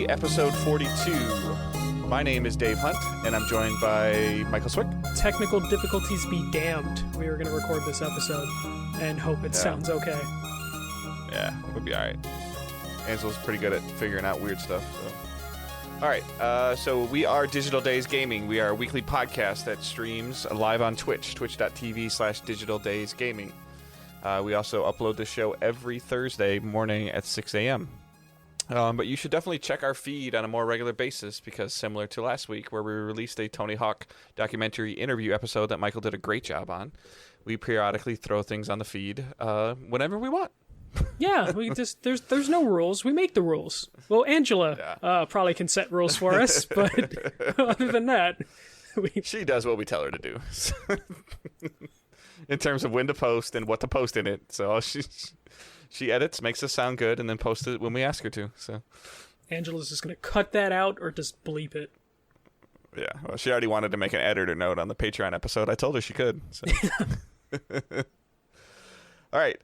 episode 42. My name is Dave Hunt, and I'm joined by Michael Swick. Technical difficulties be damned. We were going to record this episode and hope it sounds okay. Yeah, we'll be alright. Ansel's pretty good at figuring out weird stuff. So. Alright, so we are Digital Days Gaming. We are a weekly podcast that streams live on Twitch, twitch.tv/Digital Days Gaming. We also upload the show every Thursday morning at 6 a.m. But you should definitely check our feed on a more regular basis because similar to last week where we released a Tony Hawk documentary interview episode that Michael did a great job on, we periodically throw things on the feed whenever we want. Yeah, we just there's no rules. We make the rules. Well, Angela probably can set rules for us, but other than that, she does what we tell her to do. In terms of when to post and what to post in it. So she edits, makes us sound good, and then posts it when we ask her to. So Angela's just going to cut that out or just bleep it. Yeah, well, she already wanted to make an editor note on the Patreon episode. I told her she could. So. All right,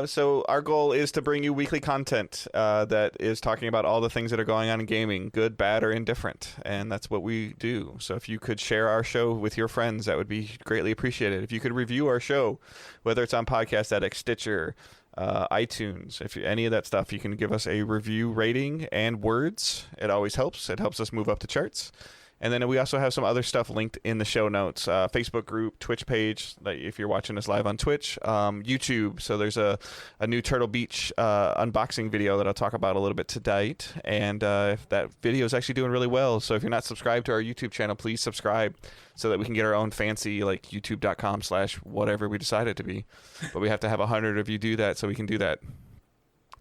so our goal is to bring you weekly content that is talking about all the things that are going on in gaming, good, bad, or indifferent, and that's what we do. So if you could share our show with your friends, that would be greatly appreciated. If you could review our show, whether it's on Podcast Addict, Stitcher, iTunes, if any of that stuff, you can give us a review rating and words. It always helps. It helps us move up the charts. And then we also have some other stuff linked in the show notes, Facebook group, Twitch page, like if you're watching us live on Twitch, YouTube. So there's a new Turtle Beach unboxing video that I'll talk about a little bit tonight. And that video is actually doing really well. So if you're not subscribed to our YouTube channel, please subscribe so that we can get our own fancy, like youtube.com/whatever we decide it to be. But we have to have 100 of you do that so we can do that.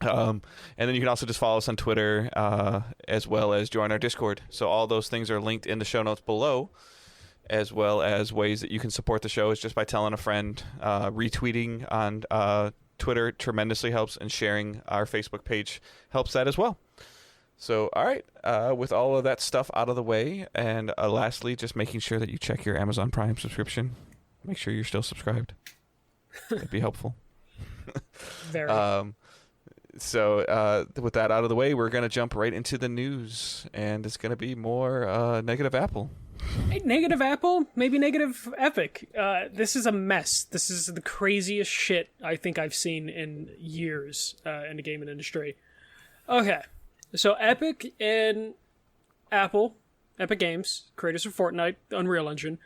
And then you can also just follow us on Twitter, as well as join our Discord. So all those things are linked in the show notes below, as well as ways that you can support the show is just by telling a friend, retweeting on Twitter tremendously helps, and sharing our Facebook page helps that as well. So, all right, with all of that stuff out of the way, and lastly, just making sure that you check your Amazon Prime subscription. Make sure you're still subscribed. That'd be helpful. Very. So with that out of the way, we're going to jump right into the news, and it's going to be more negative Apple. Negative Apple, maybe negative Epic. This is a mess. This is the craziest shit I think I've seen in years in the gaming industry. Okay, so Epic and Apple, Epic Games, creators of Fortnite, Unreal Engine,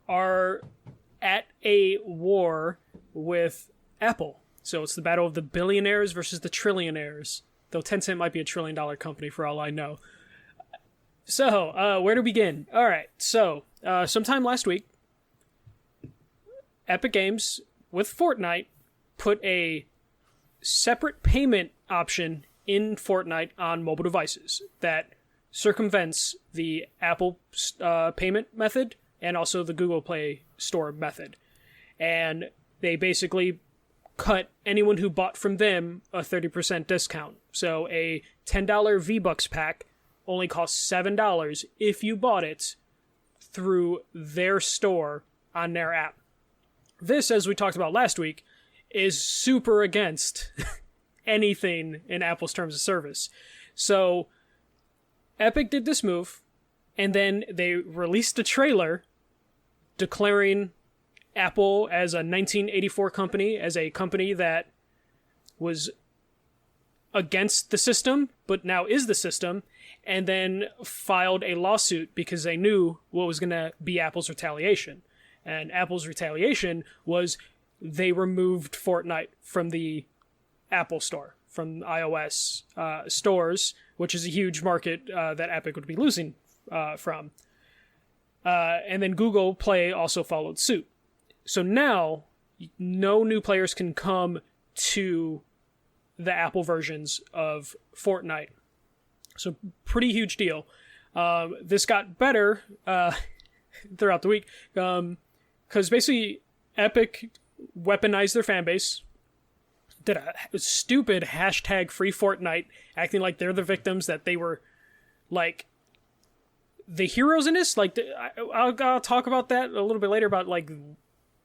are at a war with Apple. So it's the battle of the billionaires versus the trillionaires. Though Tencent might be a $1 trillion company for all I know. So, where to begin? Alright, so, sometime last week, Epic Games, with Fortnite, put a separate payment option in Fortnite on mobile devices that circumvents the Apple payment method and also the Google Play Store method. And they basically cut anyone who bought from them a 30% discount. So a $10 V-Bucks pack only costs $7 if you bought it through their store on their app. This, as we talked about last week, is super against anything in Apple's terms of service. So Epic did this move, and then they released a trailer declaring Apple as a 1984 company, as a company that was against the system, but now is the system, and then filed a lawsuit because they knew what was going to be Apple's retaliation. And Apple's retaliation was they removed Fortnite from the Apple Store, from iOS stores, which is a huge market that Epic would be losing from. And then Google Play also followed suit. So now, no new players can come to the Apple versions of Fortnite. So, pretty huge deal. This got better throughout the week, because basically, Epic weaponized their fan base, did a stupid hashtag free Fortnite, acting like they're the victims, that they were, like, the heroes in this. Like, I'll talk about that a little bit later, about, like,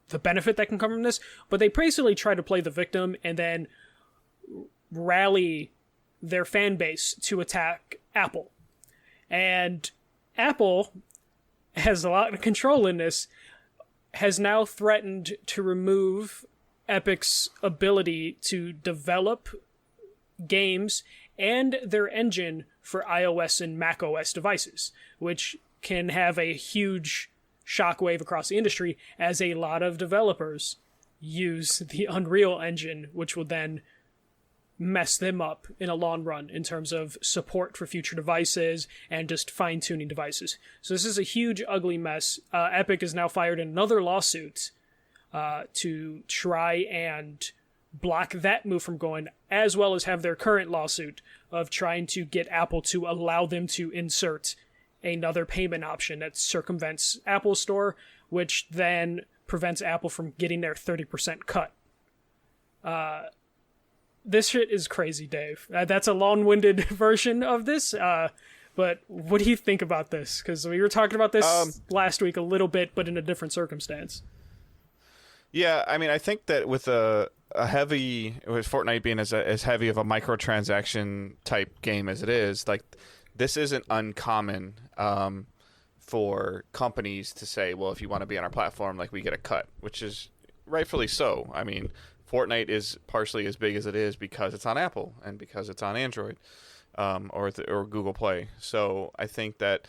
the benefit that can come from this, but they basically try to play the victim and then rally their fan base to attack Apple. And Apple has a lot of control in this, has now threatened to remove Epic's ability to develop games and their engine for iOS and macOS devices, which can have a huge shockwave across the industry as a lot of developers use the Unreal Engine, which will then mess them up in a long run in terms of support for future devices and just fine-tuning devices. So this is a huge, ugly mess. Epic has now fired another lawsuit to try and block that move from going, as well as have their current lawsuit of trying to get Apple to allow them to insert another payment option that circumvents Apple Store, which then prevents Apple from getting their 30% cut. This shit is crazy, Dave. That's a long-winded version of this, but what do you think about this? Because we were talking about this last week a little bit, but in a different circumstance. Yeah, I mean, I think that with with Fortnite being as heavy of a microtransaction type game as it is, like, this isn't uncommon for companies to say, well, if you want to be on our platform, like, we get a cut, which is rightfully so. I mean, Fortnite is partially as big as it is because it's on Apple and because it's on Android or Google Play. So I think that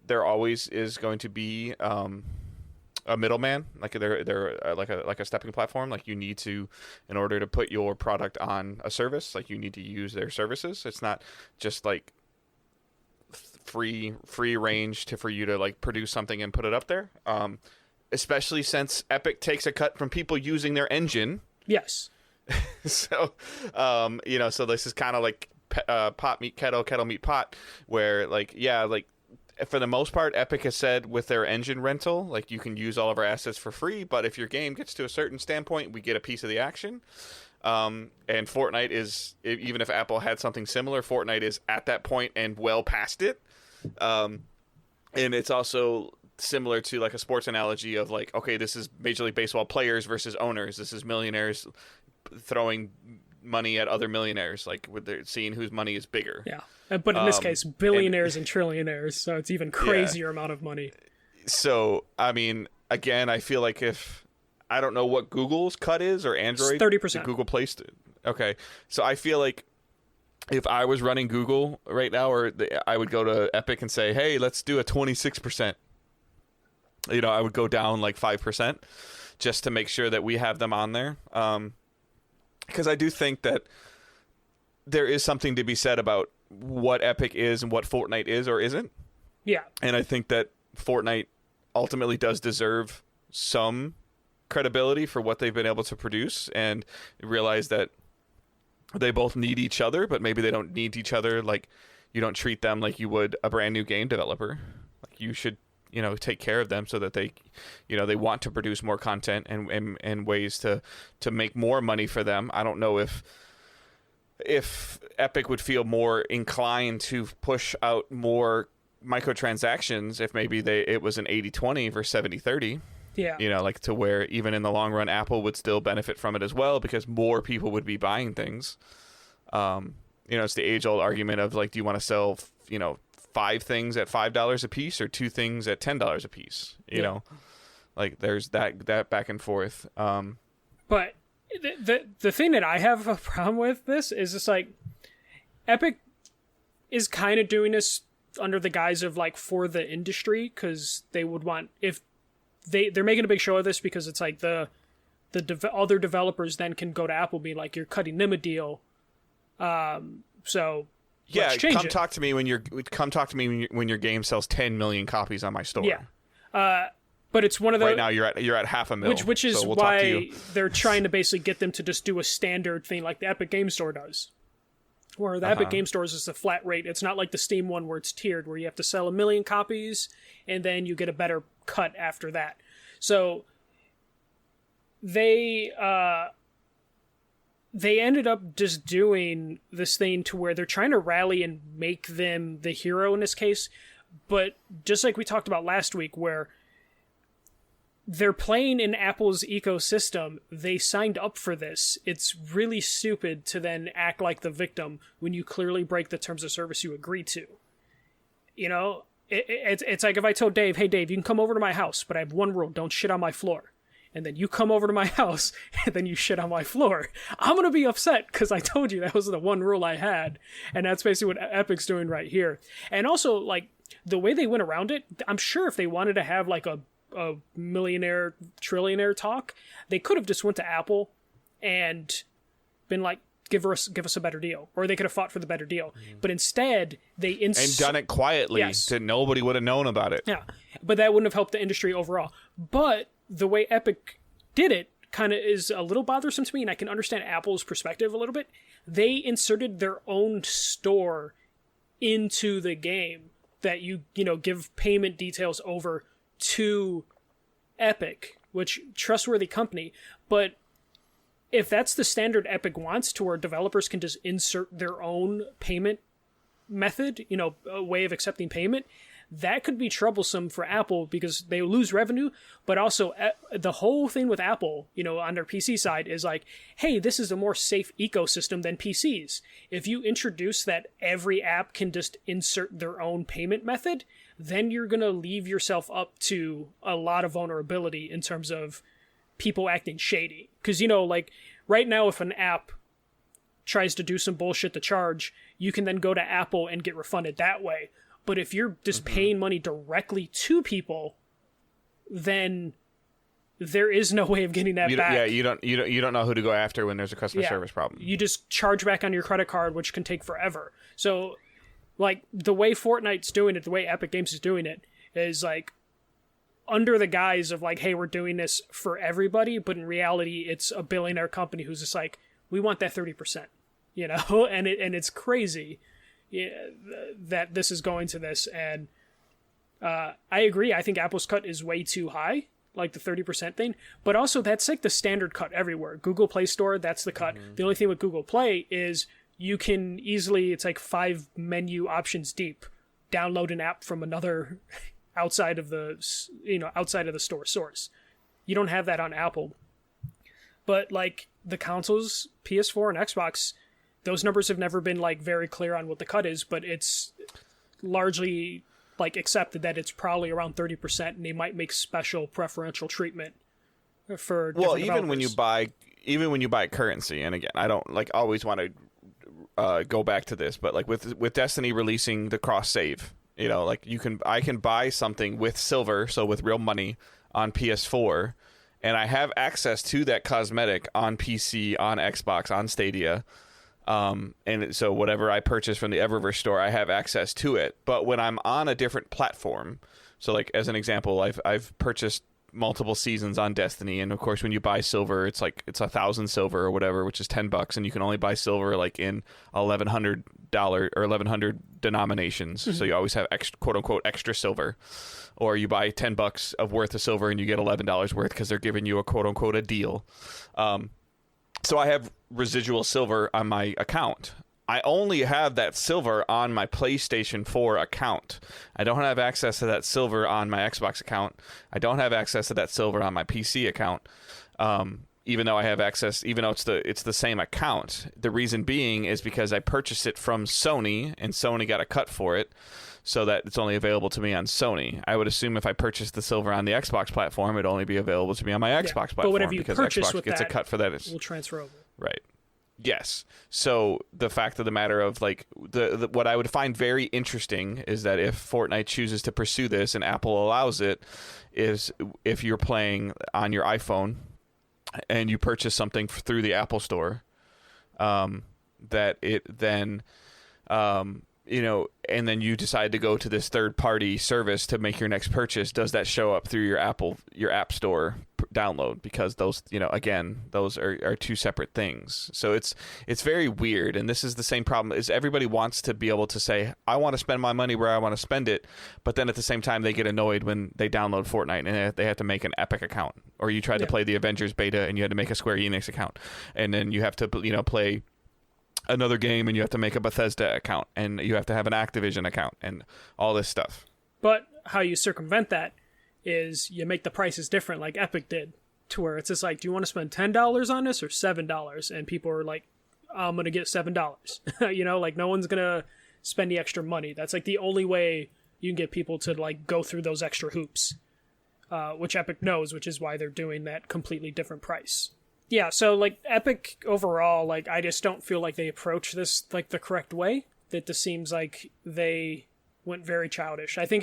there always is going to be a middleman, like they're like a stepping platform. Like, you need to, in order to put your product on a service, like, you need to use their services. It's not just like free range for you to, like, produce something and put it up there. Especially since Epic takes a cut from people using their engine. Yes. So, so this is kind of like pot meet kettle, kettle meet pot, where, like, yeah, like, for the most part, Epic has said with their engine rental, like, you can use all of our assets for free, but if your game gets to a certain standpoint, we get a piece of the action. And Fortnite is, even if Apple had something similar, Fortnite is at that point and well past it. And it's also similar to, like, a sports analogy of, like, okay, this is Major League Baseball players versus owners. This is millionaires throwing money at other millionaires, like, with their seeing whose money is bigger. Yeah, but in this case, billionaires and trillionaires, so it's even crazier amount of money. So, I mean, again, I feel like I don't know what Google's cut is, or Android. 30%. Google placed it. Okay, so I feel like if I was running Google right now, I would go to Epic and say, hey, let's do a 26%. I would go down like 5% just to make sure that we have them on there. Because I do think that there is something to be said about what Epic is and what Fortnite is or isn't. Yeah. And I think that Fortnite ultimately does deserve some credibility for what they've been able to produce, and realize that they both need each other, but maybe they don't need each other. Like, you don't treat them like you would a brand new game developer. Like, you should, take care of them so that they, they want to produce more content and ways to make more money for them. I don't know if Epic would feel more inclined to push out more microtransactions if maybe it was an 80-20 versus 70-30. Yeah. Like, to where even in the long run, Apple would still benefit from it as well, because more people would be buying things. It's the age-old argument of, like, do you want to sell, 5 things at $5 a piece or 2 things at $10 a piece? You know, like, there's that back and forth. But the thing that I have a problem with this is just, like, Epic is kind of doing this under the guise of, like, for the industry, because they would want, if they're making a big show of this, because it's like the other developers then can go to Apple and be like, you're cutting them a deal. So yeah, come talk to me when your game sells 10 million copies on my store. Yeah. But it's one of the right now you're at 500,000, which is so we'll why they're trying to basically get them to just do a standard thing like the Epic Game Store does. Where the Epic Game Store is just a flat rate. It's not like the Steam one where it's tiered, where you have to sell 1 million copies and then you get a better cut after that. So they ended up just doing this thing to where they're trying to rally and make them the hero in this case. But just like we talked about last week, where they're playing in Apple's ecosystem, they signed up for this. It's really stupid to then act like the victim when you clearly break the terms of service you agreed to. You know, it's like if I told Dave, hey, Dave, you can come over to my house, but I have one rule, don't shit on my floor. And then you come over to my house, and then you shit on my floor. I'm going to be upset because I told you that was the one rule I had. And that's basically what Epic's doing right here. And also, like, the way they went around it, I'm sure if they wanted to have, like, a millionaire, trillionaire talk, they could have just went to Apple and been like, give us a better deal. Or they could have fought for the better deal. But instead, they... and done it quietly, yes. So nobody would have known about it. Yeah, but that wouldn't have helped the industry overall. But the way Epic did it kind of is a little bothersome to me, and I can understand Apple's perspective a little bit. They inserted their own store into the game that you give payment details over to Epic, which trustworthy company. But if that's the standard Epic wants, to where developers can just insert their own payment method, a way of accepting payment, that could be troublesome for Apple because they lose revenue. But also the whole thing with Apple, on their PC side is like, hey, this is a more safe ecosystem than PCs. If you introduce that every app can just insert their own payment method, then you're going to leave yourself up to a lot of vulnerability in terms of people acting shady. Because, like right now, if an app tries to do some bullshit to charge, you can then go to Apple and get refunded that way. But if you're just paying money directly to people, then there is no way of getting that back. Yeah, you don't know who to go after when there's a customer service problem. You just charge back on your credit card, which can take forever. So, like, the way Fortnite's doing it, the way Epic Games is doing it, is like under the guise of like, hey, we're doing this for everybody, but in reality, it's a billionaire company who's just like, we want that 30%, and it's crazy. Yeah, that this is going to this, and I agree. I think Apple's cut is way too high, like the 30% thing, but also that's like the standard cut everywhere. Google Play Store, that's the cut. The only thing with Google Play is you can easily, it's like 5 menu options deep, download an app from another outside of the store source. You don't have that on Apple. But like the consoles, PS4 and Xbox, those numbers have never been like very clear on what the cut is, but it's largely like accepted that it's probably around 30%, and they might make special preferential treatment for different even when you buy currency, and again, I don't like always want to go back to this, but like with Destiny releasing the cross save, like I can buy something with silver, so with real money on PS4, and I have access to that cosmetic on PC, on Xbox, on Stadia. And so whatever I purchase from the Eververse store, I have access to it. But when I'm on a different platform, so like as an example, I've purchased multiple seasons on Destiny, and of course when you buy silver, it's 1,000 silver or whatever, which is $10, and you can only buy silver like in $1,100 or 1,100 denominations. So you always have extra, quote unquote, extra silver. Or you buy $10 of worth of silver and you get $11 worth because they're giving you a quote unquote a deal. So I have residual silver on my account. I only have that silver on my PlayStation 4 account. I don't have access to that silver on my Xbox account. I don't have access to that silver on my PC account. Even though I have access, even though it's the same account. The reason being is because I purchased it from Sony, and Sony got a cut for it, so that it's only available to me on Sony. I would assume if I purchased the silver on the Xbox platform, it'd only be available to me on my Xbox platform. But whatever you purchase Xbox with gets that a cut for that. Will transfer over. Right. Yes. So the fact of the matter of like the what I would find very interesting is that if Fortnite chooses to pursue this and Apple allows it, is if you're playing on your iPhone and you purchase something through the Apple Store, that it then and then you decide to go to this third-party service to make your next purchase, does that show up through your App Store download? Because those, again, those are two separate things. So it's very weird, and this is the same problem, is everybody wants to be able to say, I want to spend my money where I want to spend it, but then at the same time they get annoyed when they download Fortnite and they have to make an Epic account. Or you tried to play the Avengers beta and you had to make a Square Enix account. And then you have to, play another game and you have to make a Bethesda account and you have to have an Activision account and all this stuff. But how you circumvent that is you make the prices different, like Epic did, to where it's just like, do you want to spend $10 on this or $7? And people are like, I'm going to get $7. Like no one's going to spend the extra money. That's like the only way you can get people to like go through those extra hoops, which Epic knows, which is why they're doing that completely different price. Yeah, so like Epic overall, like I just don't feel like they approach this like the correct way. That just seems like they went very childish. I think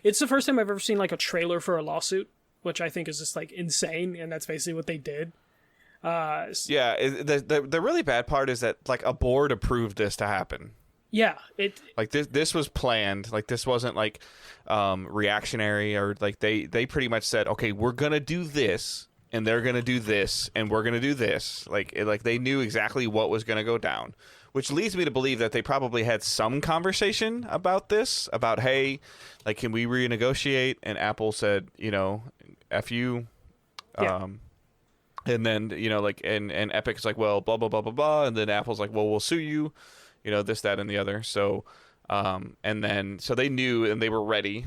it's the first time I've ever seen like a trailer for a lawsuit, which I think is just like insane, and that's basically what they did. The really bad part is that like a board approved this to happen. Yeah, like this was planned. Like this wasn't like reactionary, or like they pretty much said, okay, we're gonna do this, and they're gonna do this, and we're gonna do this. Like they knew exactly what was gonna go down. Which leads me to believe that they probably had some conversation about this, about, hey, like, can we renegotiate? And Apple said, you know, F you. Yeah. And then, you know, like, and Epic's like, well, blah, blah, blah, blah, blah. And then Apple's like, well, we'll sue you, you know, this, that, and the other. So, and then, so they knew and they were ready,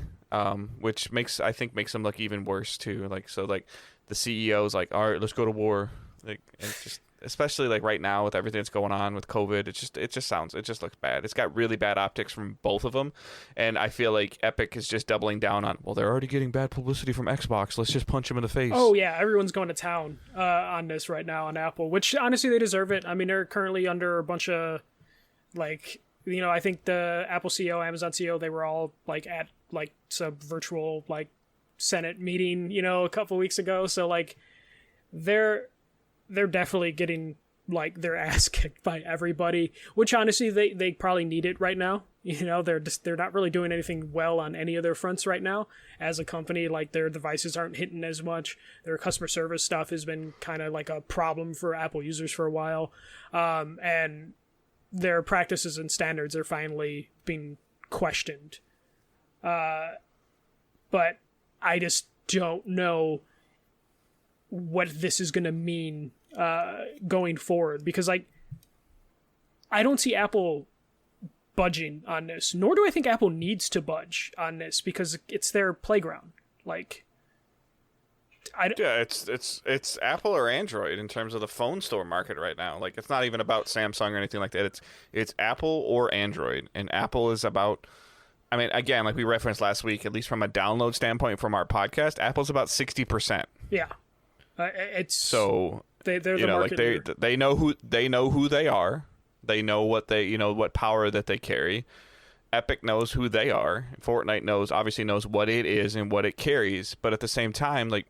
which I think makes them look even worse too. Like, so like the CEO's like, all right, let's go to war. Like, it's just, especially like right now with everything that's going on with COVID, it just looks bad. It's got really bad optics from both of them, and I feel like Epic is just doubling down on, well, they're already getting bad publicity from Xbox. Let's just punch them in the face. Oh yeah, everyone's going to town on this right now on Apple, which honestly they deserve it. I mean, they're currently under a bunch of like, you know, I think the Apple CEO, Amazon CEO, they were all like at like some virtual like Senate meeting, you know, a couple weeks ago. So like they're definitely getting like their ass kicked by everybody, which honestly they probably need it right now. You know, they're not really doing anything well on any of their fronts right now as a company. Like their devices aren't hitting as much. Their customer service stuff has been kind of like a problem for Apple users for a while. And their practices and standards are finally being questioned. But I just don't know what this is going to mean going forward, because like I don't see Apple budging on this, nor do I think Apple needs to budge on this, because it's their playground. Like it's Apple or Android in terms of the phone store market right now. Like it's not even about Samsung or anything like that. It's Apple or Android, and Apple is about, I mean, again, like we referenced last week, at least from a download standpoint from our podcast, Apple's about 60%. Yeah. It's so they're the you know, market like leader. they know who they are. They know what what power that they carry. Epic knows who they are. Fortnite obviously knows what it is and what it carries. But at the same time, like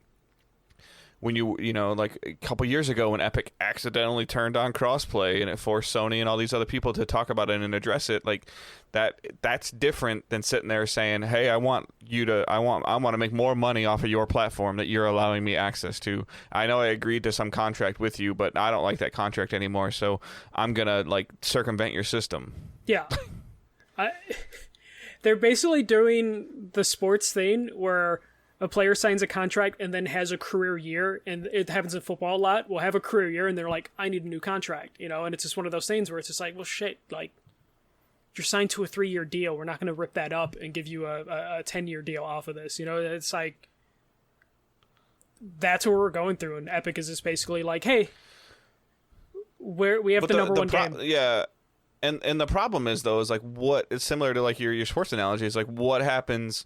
when you know, like a couple years ago when Epic accidentally turned on crossplay and it forced Sony and all these other people to talk about it and address it, like that's different than sitting there saying, hey, I want to make more money off of your platform that you're allowing me access to. I know I agreed to some contract with you, but I don't like that contract anymore, so I'm gonna like circumvent your system. Yeah. They're basically doing the sports thing where a player signs a contract and then has a career year, and it happens in football a lot. We'll have a career year and they're like, I need a new contract, you know, and it's just one of those things where it's just like, well, shit, like you're signed to a 3-year deal. We're not going to rip that up and give you a 10-year deal off of this. You know, it's like, that's what we're going through. And Epic is just basically like, hey, we have the number one game. Yeah. And the problem is though, is like what it's similar to like your sports analogy is like what happens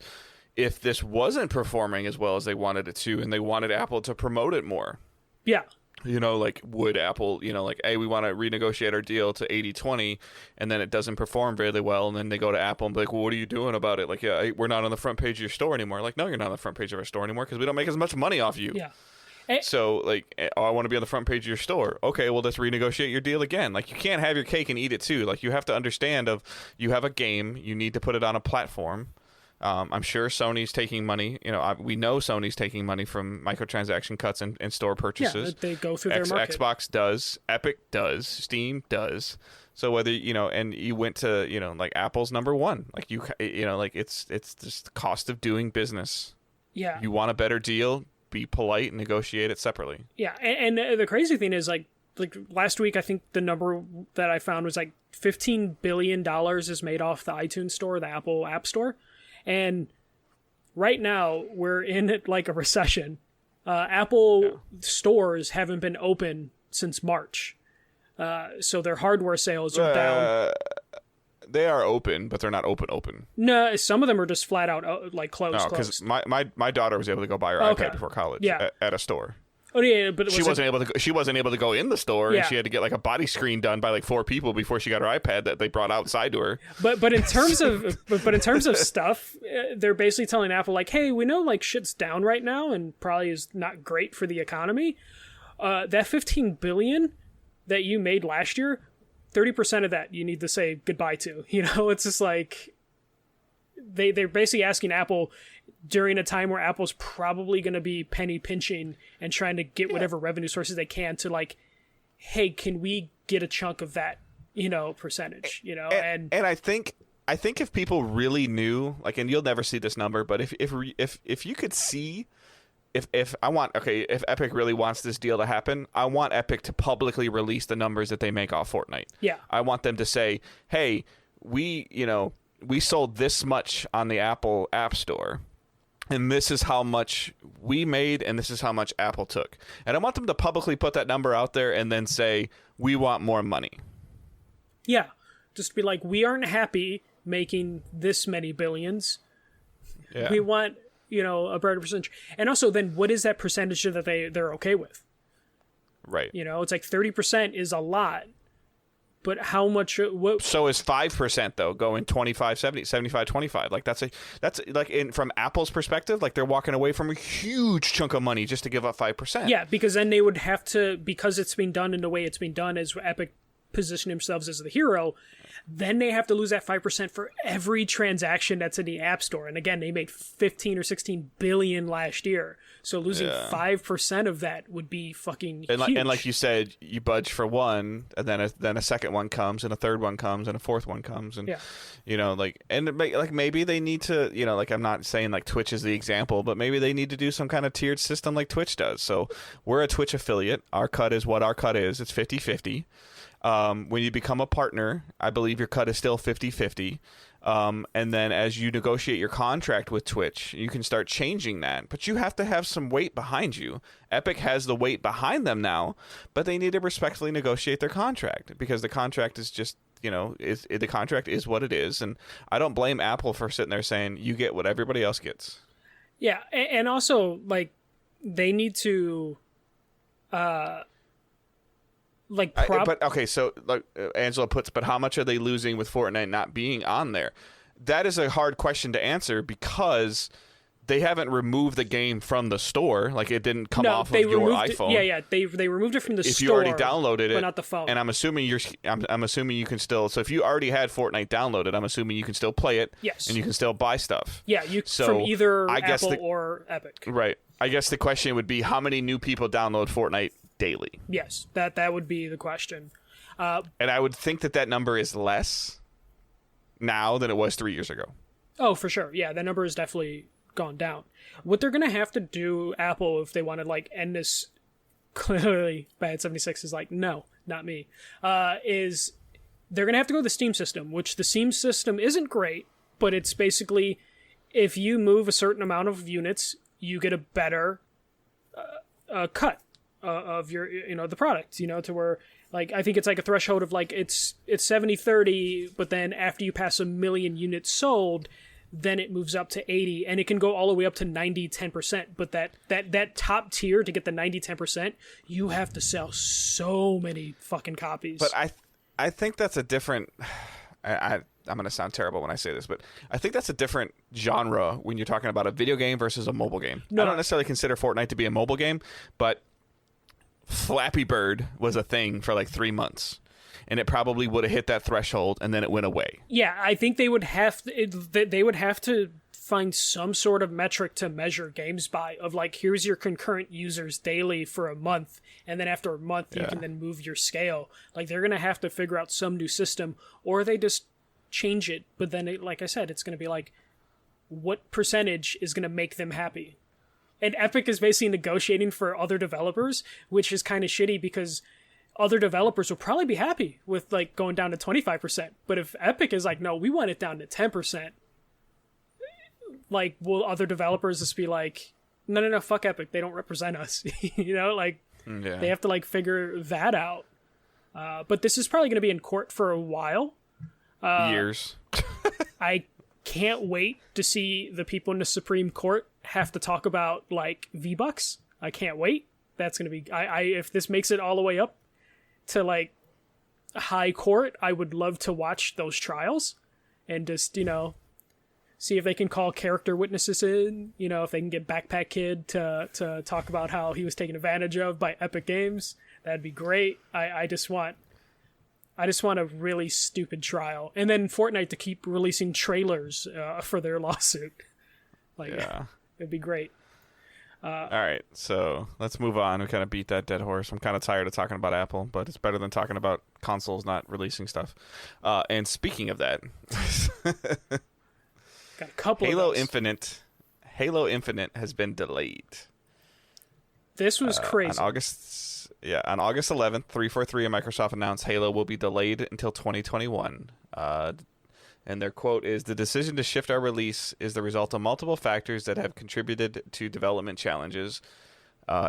if this wasn't performing as well as they wanted it to, and they wanted Apple to promote it more. Yeah. You know, like, would Apple, you know, like, hey, we want to renegotiate our deal to 80-20, and then it doesn't perform really well, and then they go to Apple and be like, well, what are you doing about it? Like, yeah, we're not on the front page of your store anymore. Like, no, you're not on the front page of our store anymore because we don't make as much money off you. Yeah. So, like, oh, I want to be on the front page of your store. Okay, well, let's renegotiate your deal again. Like, you can't have your cake and eat it, too. Like, you have to understand you have a game, you need to put it on a platform. I'm sure Sony's taking money. You know, we know Sony's taking money from microtransaction cuts and store purchases. Yeah, they go through their market. Xbox does, Epic does, Steam does. So whether, you know, and you went to, you know, like Apple's number one, like you know, like it's just the cost of doing business. Yeah. You want a better deal, be polite and negotiate it separately. Yeah, and the crazy thing is like last week, I think the number that I found was like $15 billion is made off the iTunes store, the Apple App Store. And right now we're in like a recession. Apple stores haven't been open since March. So their hardware sales are down. they are open, but they're not open. No, some of them are just flat out like closed. No, because my daughter was able to go buy her iPad before college. At a store. Oh yeah, but she wasn't able to go in the store, and she had to get like a body screen done by like 4 people before she got her iPad that they brought outside to her. But in terms of stuff, they're basically telling Apple like, hey, we know like shit's down right now and probably is not great for the economy. That 15 billion that you made last year, 30% of that you need to say goodbye to. You know, it's just like they're basically asking Apple during a time where Apple's probably going to be penny pinching and trying to get whatever revenue sources they can to like, hey, can we get a chunk of that, you know, percentage, you know? And I think if people really knew, like, and you'll never see this number, but if you could see, if Epic really wants this deal to happen, I want Epic to publicly release the numbers that they make off Fortnite. Yeah. I want them to say, hey, we sold this much on the Apple App Store, and this is how much we made, and this is how much Apple took. And I want them to publicly put that number out there and then say, we want more money. Yeah. Just be like, we aren't happy making this many billions. Yeah. We want, you know, a better percentage. And also, then what is that percentage that they're okay with? Right. You know, it's like 30% is a lot. But how much? So is 5% though going 25, 70, 75, 25? Like that's like from Apple's perspective, like they're walking away from a huge chunk of money just to give up 5%. Yeah, because then they would have to, because it's being done in the way it's being done, as Epic position themselves as the hero, then they have to lose that 5% for every transaction that's in the App Store. And again, they made 15 or 16 billion last year. So losing 5% of that would be fucking huge. And like you said, you budge for one, and then a second one comes, and a third one comes, and a fourth one comes, and you know, like, and like maybe they need to, you know, like I'm not saying like Twitch is the example, but maybe they need to do some kind of tiered system like Twitch does. So we're a Twitch affiliate. Our cut is what our cut is. It's 50-50. When you become a partner, I believe your cut is still 50-50. And then as you negotiate your contract with Twitch, you can start changing that. But you have to have some weight behind you. Epic has the weight behind them now, but they need to respectfully negotiate their contract because the contract is just, you know, the contract is what it is. And I don't blame Apple for sitting there saying, you get what everybody else gets. Yeah, and also, like, they need to... but okay, so like Angela puts, but how much are they losing with Fortnite not being on there? That is a hard question to answer because they haven't removed the game from the store. Like it didn't come off of your iPhone. They removed it from the store. If you already downloaded it, but not the phone. And I'm assuming you can still. So if you already had Fortnite downloaded, I'm assuming you can still play it. Yes. And you can still buy stuff. Yeah, from either Apple or Epic. Right. I guess the question would be how many new people download Fortnite daily? Yes, that would be the question. And I would think that number is less now than it was 3 years ago. Oh, for sure. Yeah, that number has definitely gone down. What they're going to have to do, Apple, if they want to like end this, clearly Bad 76 is like, no, not me, is they're going to have to go to the Steam system, which the Steam system isn't great, but it's basically if you move a certain amount of units, you get a better cut of your, you know, the product, you know, to where like I think it's like a threshold of like it's 70-30, but then after you pass 1 million units sold, then it moves up to 80, and it can go all the way up to 90-10%. But that top tier to get the 90-10%, you have to sell so many fucking copies. But I think that's a different. I'm going to sound terrible when I say this, but I think that's a different genre when you're talking about a video game versus a mobile game. No. I don't necessarily consider Fortnite to be a mobile game, but Flappy Bird was a thing for like 3 months, and it probably would have hit that threshold, and then it went away. Yeah, I think they would have to find some sort of metric to measure games by, of like, here's your concurrent users daily for a month, and then after a month you can then move your scale. Like, they're going to have to figure out some new system, or they just change it, but then, like I said, it's going to be like, what percentage is going to make them happy? And Epic is basically negotiating for other developers, which is kind of shitty because other developers will probably be happy with like going down to 25%. But if Epic is like, no, we want it down to 10%, like, will other developers just be like, no, fuck Epic, they don't represent us. You know, like, they have to like figure that out. But this is probably going to be in court for a while. years. I can't wait to see the people in the Supreme Court have to talk about like V-Bucks. I can't wait. That's gonna be if this makes it all the way up to like high court, I would love to watch those trials and just see if they can call character witnesses in. If they can get Backpack Kid to talk about how he was taken advantage of by Epic Games. That'd be great. I just want a really stupid trial, and then Fortnite to keep releasing trailers for their lawsuit. It'd be great. All right, so let's move on. We kind of beat that dead horse. I'm kind of tired of talking about Apple, but it's better than talking about consoles not releasing stuff. And speaking of that, got a couple. Halo of Infinite has been delayed. This was crazy. On August 11th, 343 and Microsoft announced Halo will be delayed until 2021. And their quote is, "The decision to shift our release is the result of multiple factors that have contributed to development challenges,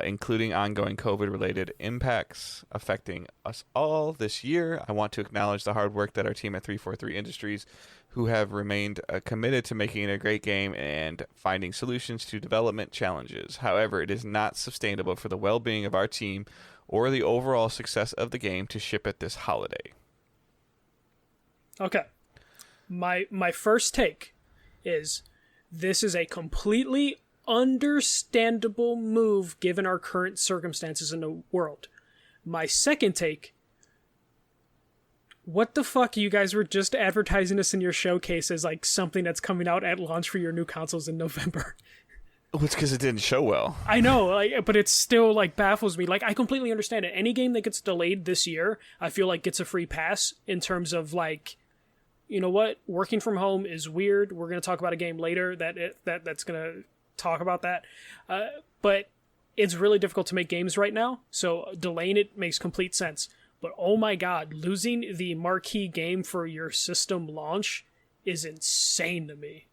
including ongoing COVID-related impacts affecting us all this year. I want to acknowledge the hard work that our team at 343 Industries, who have remained committed to making it a great game and finding solutions to development challenges. However, it is not sustainable for the well-being of our team or the overall success of the game to ship it this holiday." Okay. My first take is this is a completely understandable move given our current circumstances in the world. My second take, what the fuck, you guys were just advertising this in your showcase as like something that's coming out at launch for your new consoles in November. Well, it's because it didn't show well. I know, but it still baffles me. I completely understand it. Any game that gets delayed this year, I feel like gets a free pass in terms of you know what? Working from home is weird. We're going to talk about a game later that's going to talk about that. But it's really difficult to make games right now, so delaying it makes complete sense. But oh my god, losing the marquee game for your system launch is insane to me.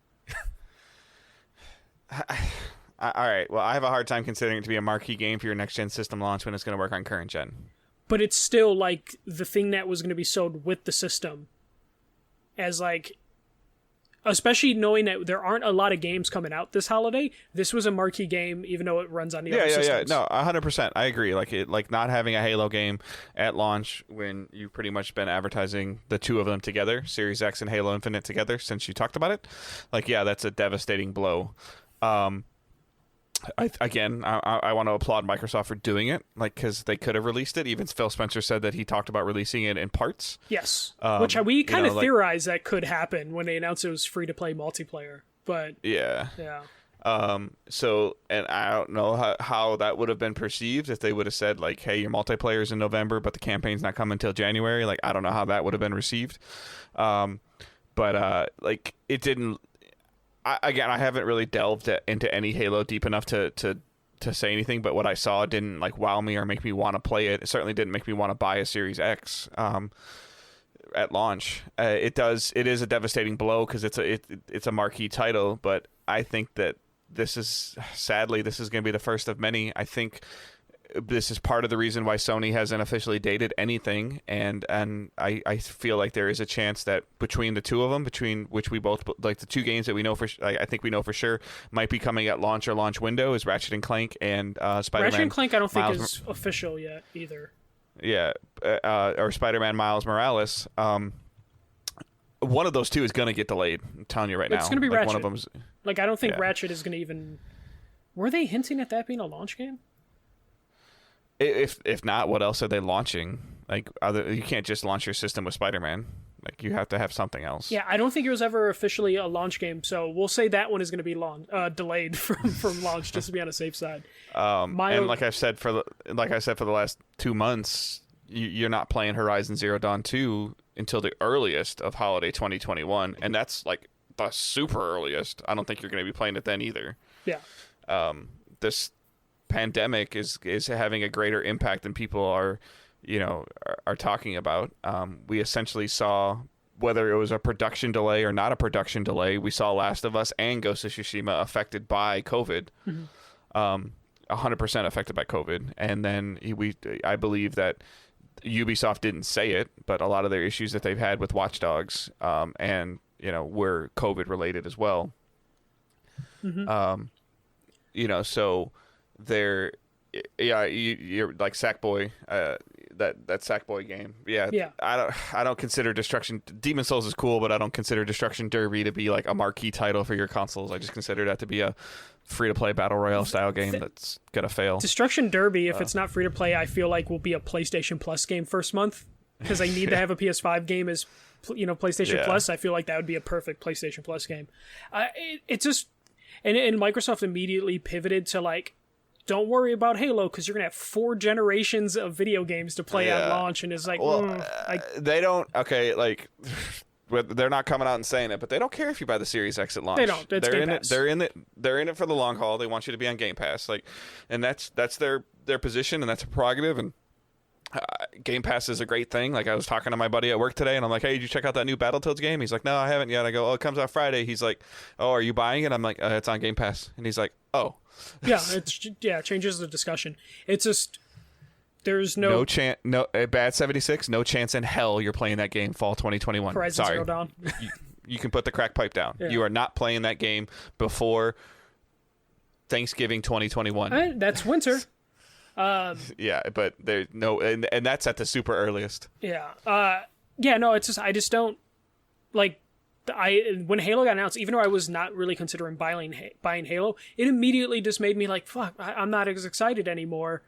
All right, well, I have a hard time considering it to be a marquee game for your next-gen system launch when it's going to work on current-gen. But it's still the thing that was going to be sold with the system. As especially knowing that there aren't a lot of games coming out this holiday, this was a marquee game, even though it runs on the other systems. No, 100%. I agree. Not having a Halo game at launch when you've pretty much been advertising the two of them together, Series X and Halo Infinite together, since you talked about it. That's a devastating blow. I want to applaud Microsoft for doing it, because they could have released it. Even Phil Spencer said that he talked about releasing it in parts. Yes, which we kind of theorized that could happen when they announced it was free-to-play multiplayer. But yeah. So, and I don't know how that would have been perceived if they would have said, hey, your multiplayer is in November, but the campaign's not coming until January. I don't know how that would have been received. But it didn't... I haven't really delved into any Halo deep enough to say anything, but what I saw didn't wow me or make me want to play it. It certainly didn't make me want to buy a Series X at launch. It is a devastating blow because it's a marquee title, but I think that this is going to be the first of many. I think this is part of the reason why Sony hasn't officially dated anything, and I feel like there is a chance that between the two of them, between which we both the two games that we know I think we know for sure might be coming at launch or launch window is Ratchet and Clank and Spider-Man. Ratchet and Clank I don't think is official yet either. Yeah, or Spider-Man Miles Morales. One of those two is going to get delayed. I'm telling you right now. It's going to be Ratchet. One of them's, I don't think Ratchet is going to even... Were they hinting at that being a launch game? If not, what else are they launching? You can't just launch your system with Spider-Man. You have to have something else. Yeah, I don't think it was ever officially a launch game, so we'll say that one is going to be delayed from launch, just to be on the safe side. And like I said for the last 2 months, you're not playing Horizon Zero Dawn 2 until the earliest of holiday 2021, and that's the super earliest. I don't think you're going to be playing it then either. Yeah. This pandemic is having a greater impact than people are talking about. We essentially saw, whether it was a production delay or not a production delay, we saw Last of Us and Ghost of Tsushima affected by COVID. 100% affected by COVID. And then I believe that Ubisoft didn't say it, but a lot of their issues that they've had with Watch Dogs, and were COVID related as well. So they're, you're like Sackboy, that Sackboy game. Yeah. I don't consider Demon Souls is cool, but I don't consider Destruction Derby to be like a marquee title for your consoles. I just consider that to be a free-to-play battle royale style game that's gonna fail. Destruction Derby, if it's not free-to-play, I feel like will be a PlayStation Plus game first month, because I need to have a PS5 game as PlayStation Plus. I feel like that would be a perfect PlayStation Plus game. It just and Microsoft immediately pivoted to like, don't worry about Halo because you're gonna have 4 generations of video games to play on launch, and it's like, they don't. Okay, like. They're not coming out and saying it, but they don't care if you buy the Series X at launch. They don't. It's they're Game in Pass. it. They're in it for the long haul. They want you to be on Game Pass, and that's their position, and that's a prerogative. And Game Pass is a great thing. Like, I was talking to my buddy at work today, and I'm like, "Hey, did you check out that new Battletoads game?" He's like, "No, I haven't yet." I go, "Oh, it comes out Friday." He's like, "Oh, are you buying it?" I'm like, "It's on Game Pass," and he's like, "Oh." It changes the discussion. It's just. There's no chance. No, Bad 76. No chance in hell you're playing that game fall 2021. Horizon Sorry, Zero Dawn. you can put the crack pipe down. Yeah. You are not playing that game before Thanksgiving 2021. That's winter. Yeah, but there's no, and that's at the super earliest. Yeah. No. It's just I just don't like. When Halo got announced, even though I was not really considering buying Halo, it immediately just made me like, fuck, I'm not as excited anymore.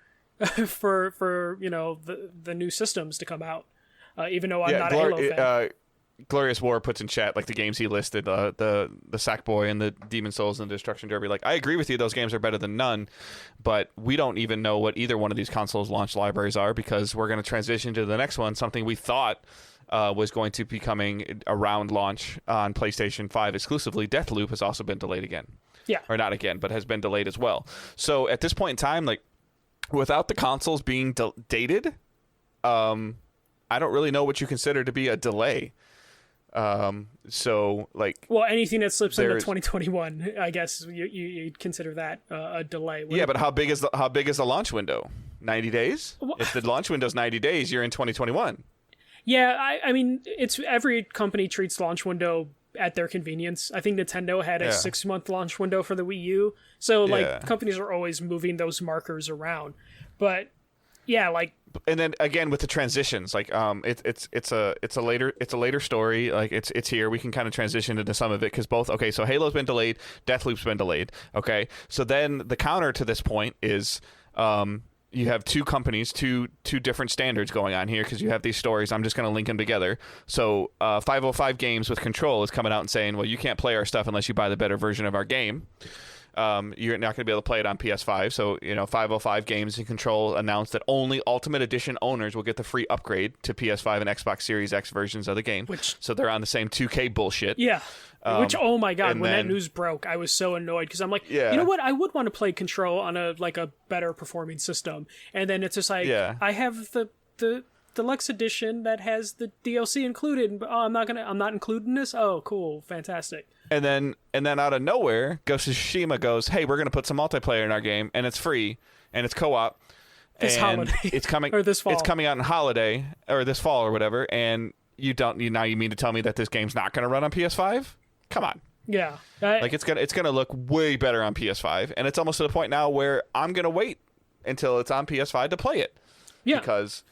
for the new systems to come out, even though I'm not a Halo fan. Glorious War puts in chat like the games he listed, the Sackboy and the Demon Souls and the Destruction Derby. Like, I agree with you, those games are better than none, but we don't even know what either one of these consoles launch libraries are, because we're going to transition to the next one, something we thought was going to be coming around launch on PlayStation 5 exclusively. Deathloop has also been delayed again. Yeah, or not again, but has been delayed as well. So at this point in time, like, without the consoles being dated, I don't really know what you consider to be a delay. So, like... Well, anything that slips into 2021, I guess you'd consider that a delay. Yeah, but how big is the launch window? 90 days? Well, if the launch window's 90 days, you're in 2021. Yeah, I mean, it's every company treats launch window at their convenience. I think Nintendo had a 6-month launch window for the Wii U. So companies are always moving those markers around. But yeah, like, and then again with the transitions, like it's a later story. Like it's here. We can kind of transition into some of it because so Halo's been delayed, Deathloop's been delayed. Okay, so then the counter to this point is you have two companies, two different standards going on here because you have these stories. I'm just going to link them together. So 505 Games with Control is coming out and saying, well, you can't play our stuff unless you buy the better version of our game. You're not going to be able to play it on PS5. So, 505 Games and Control announced that only Ultimate Edition owners will get the free upgrade to PS5 and Xbox Series X versions of the game. So they're on the same 2K bullshit. Yeah. Oh my God, when that news broke, I was so annoyed because I'm like, you know what? I would want to play Control on a better performing system. And then it's just like, I have the deluxe edition that has the DLC included. Oh, I'm not including this. Oh, cool. Fantastic. And then out of nowhere, Ghost of Tsushima goes, hey, we're going to put some multiplayer in our game, and it's free, and it's co-op. This holiday. It's coming, or this fall. It's coming out in holiday, or this fall or whatever, and you mean to tell me that this game's not going to run on PS5? Come on. Yeah. It's gonna look way better on PS5, and it's almost to the point now where I'm going to wait until it's on PS5 to play it. Yeah. Because,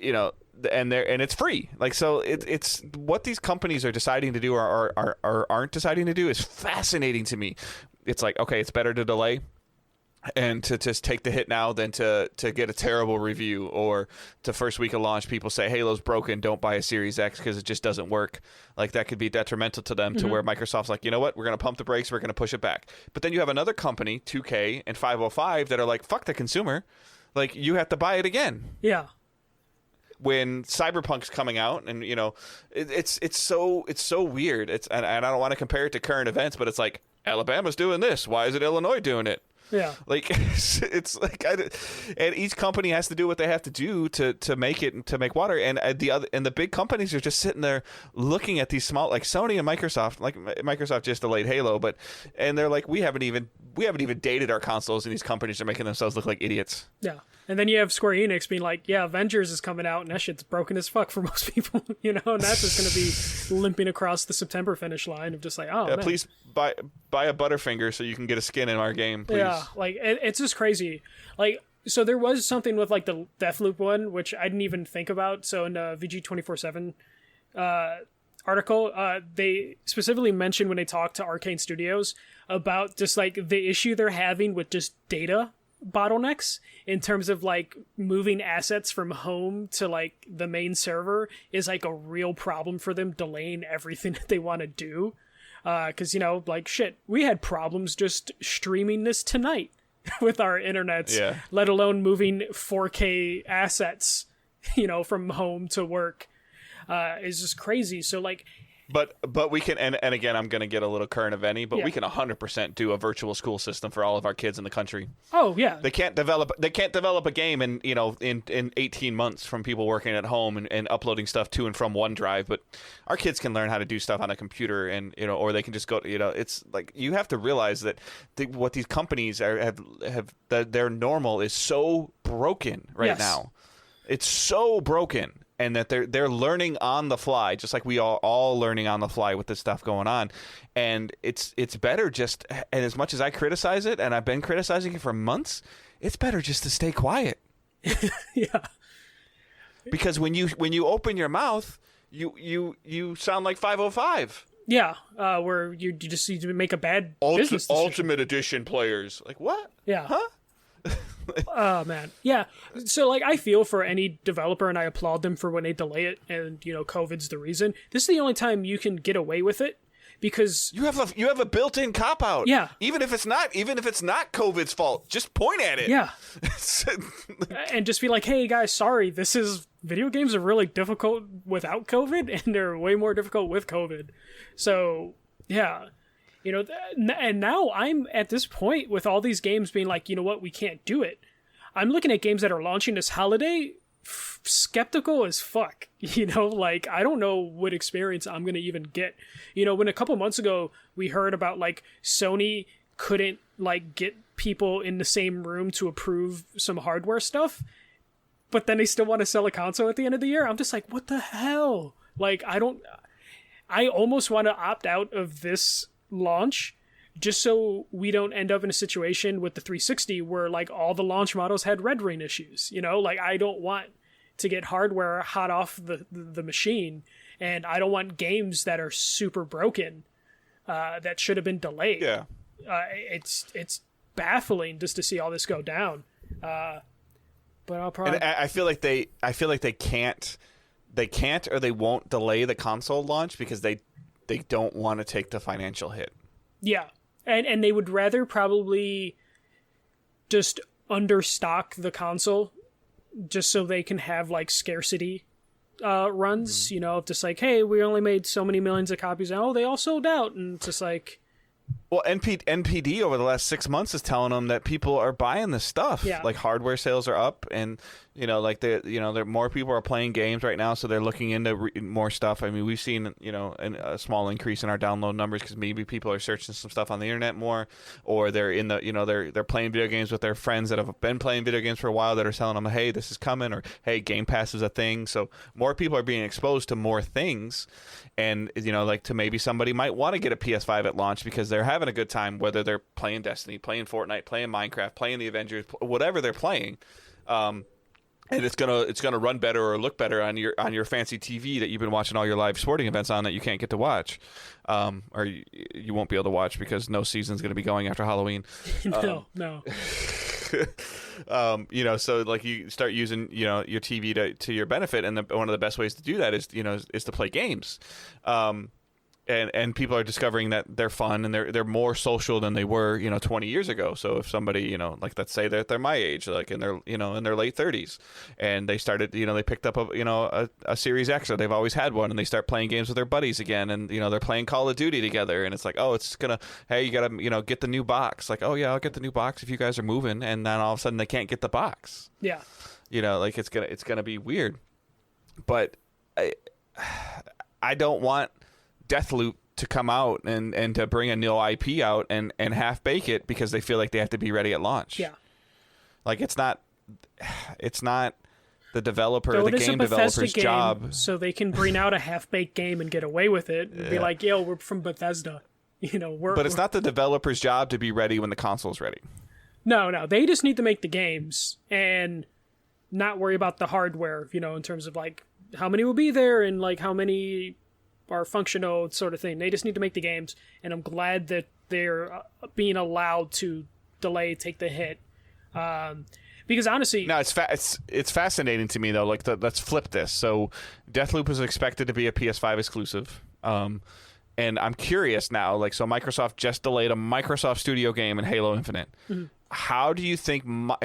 and it's free. Like, so it's what these companies are deciding to do or aren't deciding to do is fascinating to me. It's like, okay, it's better to delay and to just take the hit now than to get a terrible review, or to first week of launch people say Halo's broken, don't buy a Series X because it just doesn't work. Like, that could be detrimental to them, to where Microsoft's like, you know what, we're going to pump the brakes, we're going to push it back. But then you have another company, 2K and 505, that are like, fuck the consumer. Like, you have to buy it again. Yeah. When Cyberpunk's coming out, and it's so weird. And I don't want to compare it to current events, but it's like, Alabama's doing this. Why isn't Illinois doing it? Yeah. Like it's like and each company has to do what they have to do to make it, to make water, and the big companies are just sitting there looking at these small, like Sony and Microsoft. Like Microsoft just delayed Halo, and they're like, we haven't even dated our consoles, and these companies are making themselves look like idiots. Yeah. And then you have Square Enix being like, yeah, Avengers is coming out, and that shit's broken as fuck for most people, and that's just going to be limping across the September finish line of just like, oh, yeah, man. Please buy a Butterfinger so you can get a skin in our game, please. Yeah, like, it's just crazy. Like, so there was something with, like, the Deathloop one, which I didn't even think about. So in the VG 24/7 article, they specifically mentioned when they talked to Arcane Studios about just, like, the issue they're having with just data bottlenecks in terms of, like, moving assets from home to, like, the main server is, like, a real problem for them, delaying everything that they want to do. Because, like, shit, we had problems just streaming this tonight with our internets, let alone moving 4K assets, from home to work, is just crazy. So, like, But we can, and again, I'm going to get a little current of any, but we can 100% do a virtual school system for all of our kids in the country. Oh yeah, they can't develop a game in 18 months from people working at home and uploading stuff to and from OneDrive. But our kids can learn how to do stuff on a computer, and or they can just go. It's like you have to realize that what these companies have their normal is so broken right now. It's so broken. And that they're learning on the fly, just like we are all learning on the fly with this stuff going on. And it's better just, and as much as I criticize it, and I've been criticizing it for months, it's better just to stay quiet. Yeah. Because when you open your mouth, you sound like 505. Yeah, where you just need to make a bad business decision. Ultimate Edition players. Like, what? Yeah. Huh? Oh man, yeah. So like, I feel for any developer, and I applaud them for when they delay it, and COVID's the reason. This is the only time you can get away with it, because you have a built-in cop-out. Yeah. Even if it's not COVID's fault, just point at it. Yeah. And just be like, hey guys, sorry, video games are really difficult without COVID, and they're way more difficult with COVID. So yeah. And now I'm at this point with all these games being like, you know what, we can't do it. I'm looking at games that are launching this holiday, skeptical as fuck. Like, I don't know what experience I'm going to even get. When a couple months ago we heard about, like, Sony couldn't, like, get people in the same room to approve some hardware stuff, but then they still want to sell a console at the end of the year. I'm just like, what the hell? Like, I almost want to opt out of this launch just so we don't end up in a situation with the 360 where, like, all the launch models had red ring issues. Like, I don't want to get hardware hot off the machine, and I don't want games that are super broken that should have been delayed. It's baffling just to see all this go down, but I'll probably, and I feel like they can't or they won't delay the console launch because they don't want to take the financial hit. Yeah. And they would rather probably just understock the console just so they can have, like, scarcity runs, just like, hey, we only made so many millions of copies, and they all sold out, and just like... Well, NPD over the last 6 months is telling them that people are buying this stuff. Yeah. Like, hardware sales are up, and like more people are playing games right now, so they're looking into more stuff. I mean, we've seen a small increase in our download numbers because maybe people are searching some stuff on the internet more, or they're in the they're playing video games with their friends that have been playing video games for a while that are telling them, hey, this is coming, or hey, Game Pass is a thing. So more people are being exposed to more things, and like, to maybe somebody might want to get a PS5 at launch because they're having a good time, whether they're playing Destiny, playing Fortnite, playing Minecraft, playing the Avengers, whatever they're playing. And it's gonna run better or look better on your fancy TV that you've been watching all your live sporting events on that you can't get to watch, or you won't be able to watch because no season's gonna be going after Halloween. No. So like, you start using your TV to your benefit, and one of the best ways to do that is to play games. and people are discovering that they're fun and they're more social than they were 20 years ago. So if somebody like let's say that they're my age, like in their in their late 30s, and they started they picked up a Series X, or they've always had one, and they start playing games with their buddies again, and they're playing Call of Duty together, and it's like, oh, it's gonna, hey, you gotta get the new box, like, oh yeah, I'll get the new box if you guys are moving, and then all of a sudden they can't get the box. Yeah, like it's gonna be weird. But I don't want Deathloop to come out and to bring a new IP out and half bake it because they feel like they have to be ready at launch. Yeah. Like it's not the developer, Though the game developer's game, job. So they can bring out a half baked game and get away with it and be like, yo, we're from Bethesda. But it's not the developer's job to be ready when the console's ready. No. They just need to make the games and not worry about the hardware, in terms of like how many will be there and like how many are functional, sort of thing. They just need to make the games, and I'm glad that they're being allowed to delay, take the hit. Because honestly, no, it's fascinating to me though. Like, let's flip this. So, Deathloop is expected to be a PS5 exclusive, and I'm curious now. Like, so Microsoft just delayed a Microsoft Studio game in Halo Infinite. Mm-hmm. How do you think?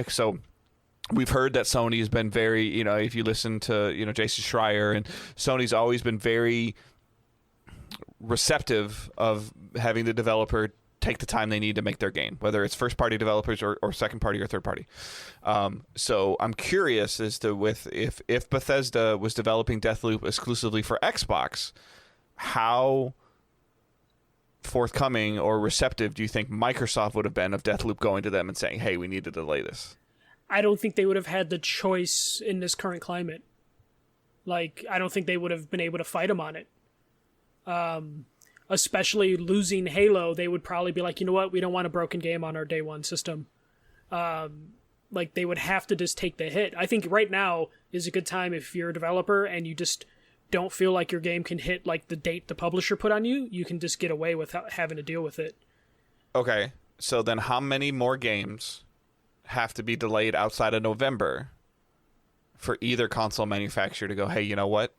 So, we've heard that Sony has been very, if you listen to Jason Schreier, and Sony's always been very receptive of having the developer take the time they need to make their game, whether it's first party developers or second party or third party. So I'm curious as to if Bethesda was developing Deathloop exclusively for Xbox, how forthcoming or receptive do you think Microsoft would have been of Deathloop going to them and saying, hey, we need to delay this? I don't think they would have had the choice in this current climate. Like, I don't think they would have been able to fight them on it. Especially losing Halo, they would probably be like, you know what, we don't want a broken game on our day one system. Like, they would have to just take the hit. I think right now is a good time if you're a developer and you just don't feel like your game can hit like the date the publisher put on you, you can just get away without having to deal with it. Okay, so then how many more games have to be delayed outside of November for either console manufacturer to go, hey, you know what?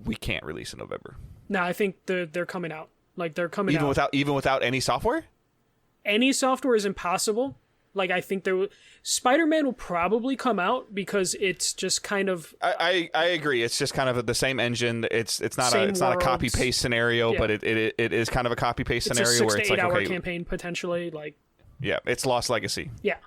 We can't release in November. No, I think they're coming out. Like, they're coming out. Even without any software? Any software is impossible. Like, I think Spider-Man will probably come out because it's just kind of... I agree. It's just kind of the same engine. It's not a copy paste scenario, yeah. But it is kind of a copy paste scenario where it's like, okay, 6 to 8 hour campaign potentially. Like, yeah, it's Lost Legacy. Yeah.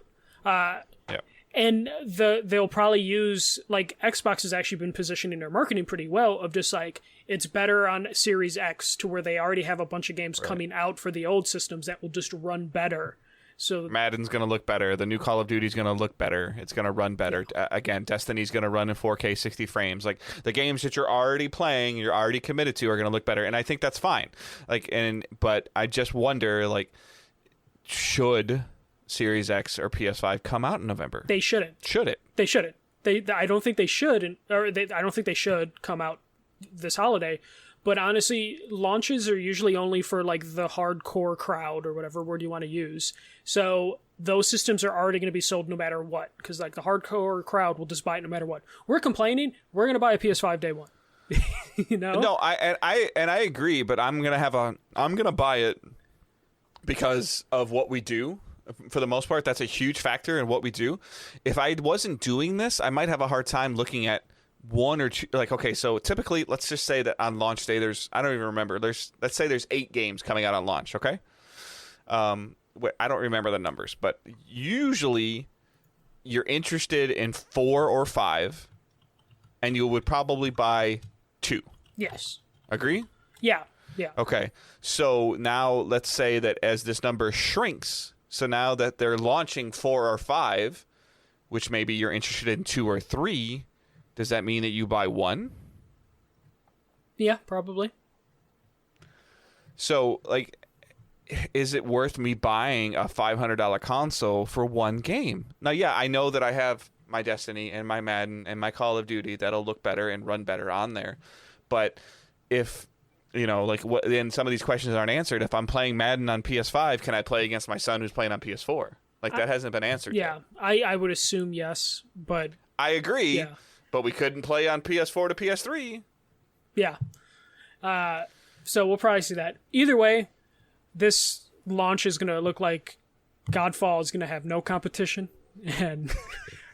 And they'll probably use, like, Xbox has actually been positioning their marketing pretty well of just like, it's better on Series X to where they already have a bunch of games coming out for the old systems that will just run better. So Madden's going to look better. The new Call of Duty's going to look better. It's going to run better. Yeah. Again, Destiny's going to run in 4K 60 frames. Like, the games that you're already playing, you're already committed to, are going to look better. And I think that's fine. But I just wonder, like, should Series X or PS5 come out in November? They shouldn't. Should it? They shouldn't. I don't think they should, I don't think they should come out this holiday. But honestly, launches are usually only for like the hardcore crowd or whatever word you want to use. So those systems are already going to be sold no matter what, because like the hardcore crowd will just buy it no matter what. We're complaining. We're going to buy a PS5 day one. No, I agree, but I'm gonna buy it because of what we do. For the most part, that's a huge factor in what we do. If I wasn't doing this, I might have a hard time looking at one or two. Like, okay, so typically, let's just say that on launch day, I don't even remember. Let's say there's 8 games coming out on launch, okay? I don't remember the numbers, but usually you're interested in 4 or 5, and you would probably buy 2. Yes. Agree? Yeah. Okay, so now let's say that as this number shrinks, so now that they're launching 4 or 5, which maybe you're interested in 2 or 3, does that mean that you buy 1? Yeah, probably. So, like, is it worth me buying a $500 console for one game? Now, yeah, I know that I have my Destiny and my Madden and my Call of Duty that'll look better and run better on there. But if... then some of these questions aren't answered. If I'm playing Madden on PS5, can I play against my son who's playing on PS4? Like, that hasn't been answered yet. I would assume yes, but... I agree, but we couldn't play on PS4 to PS3. Yeah. So we'll probably see that. Either way, this launch is going to look like Godfall is going to have no competition, and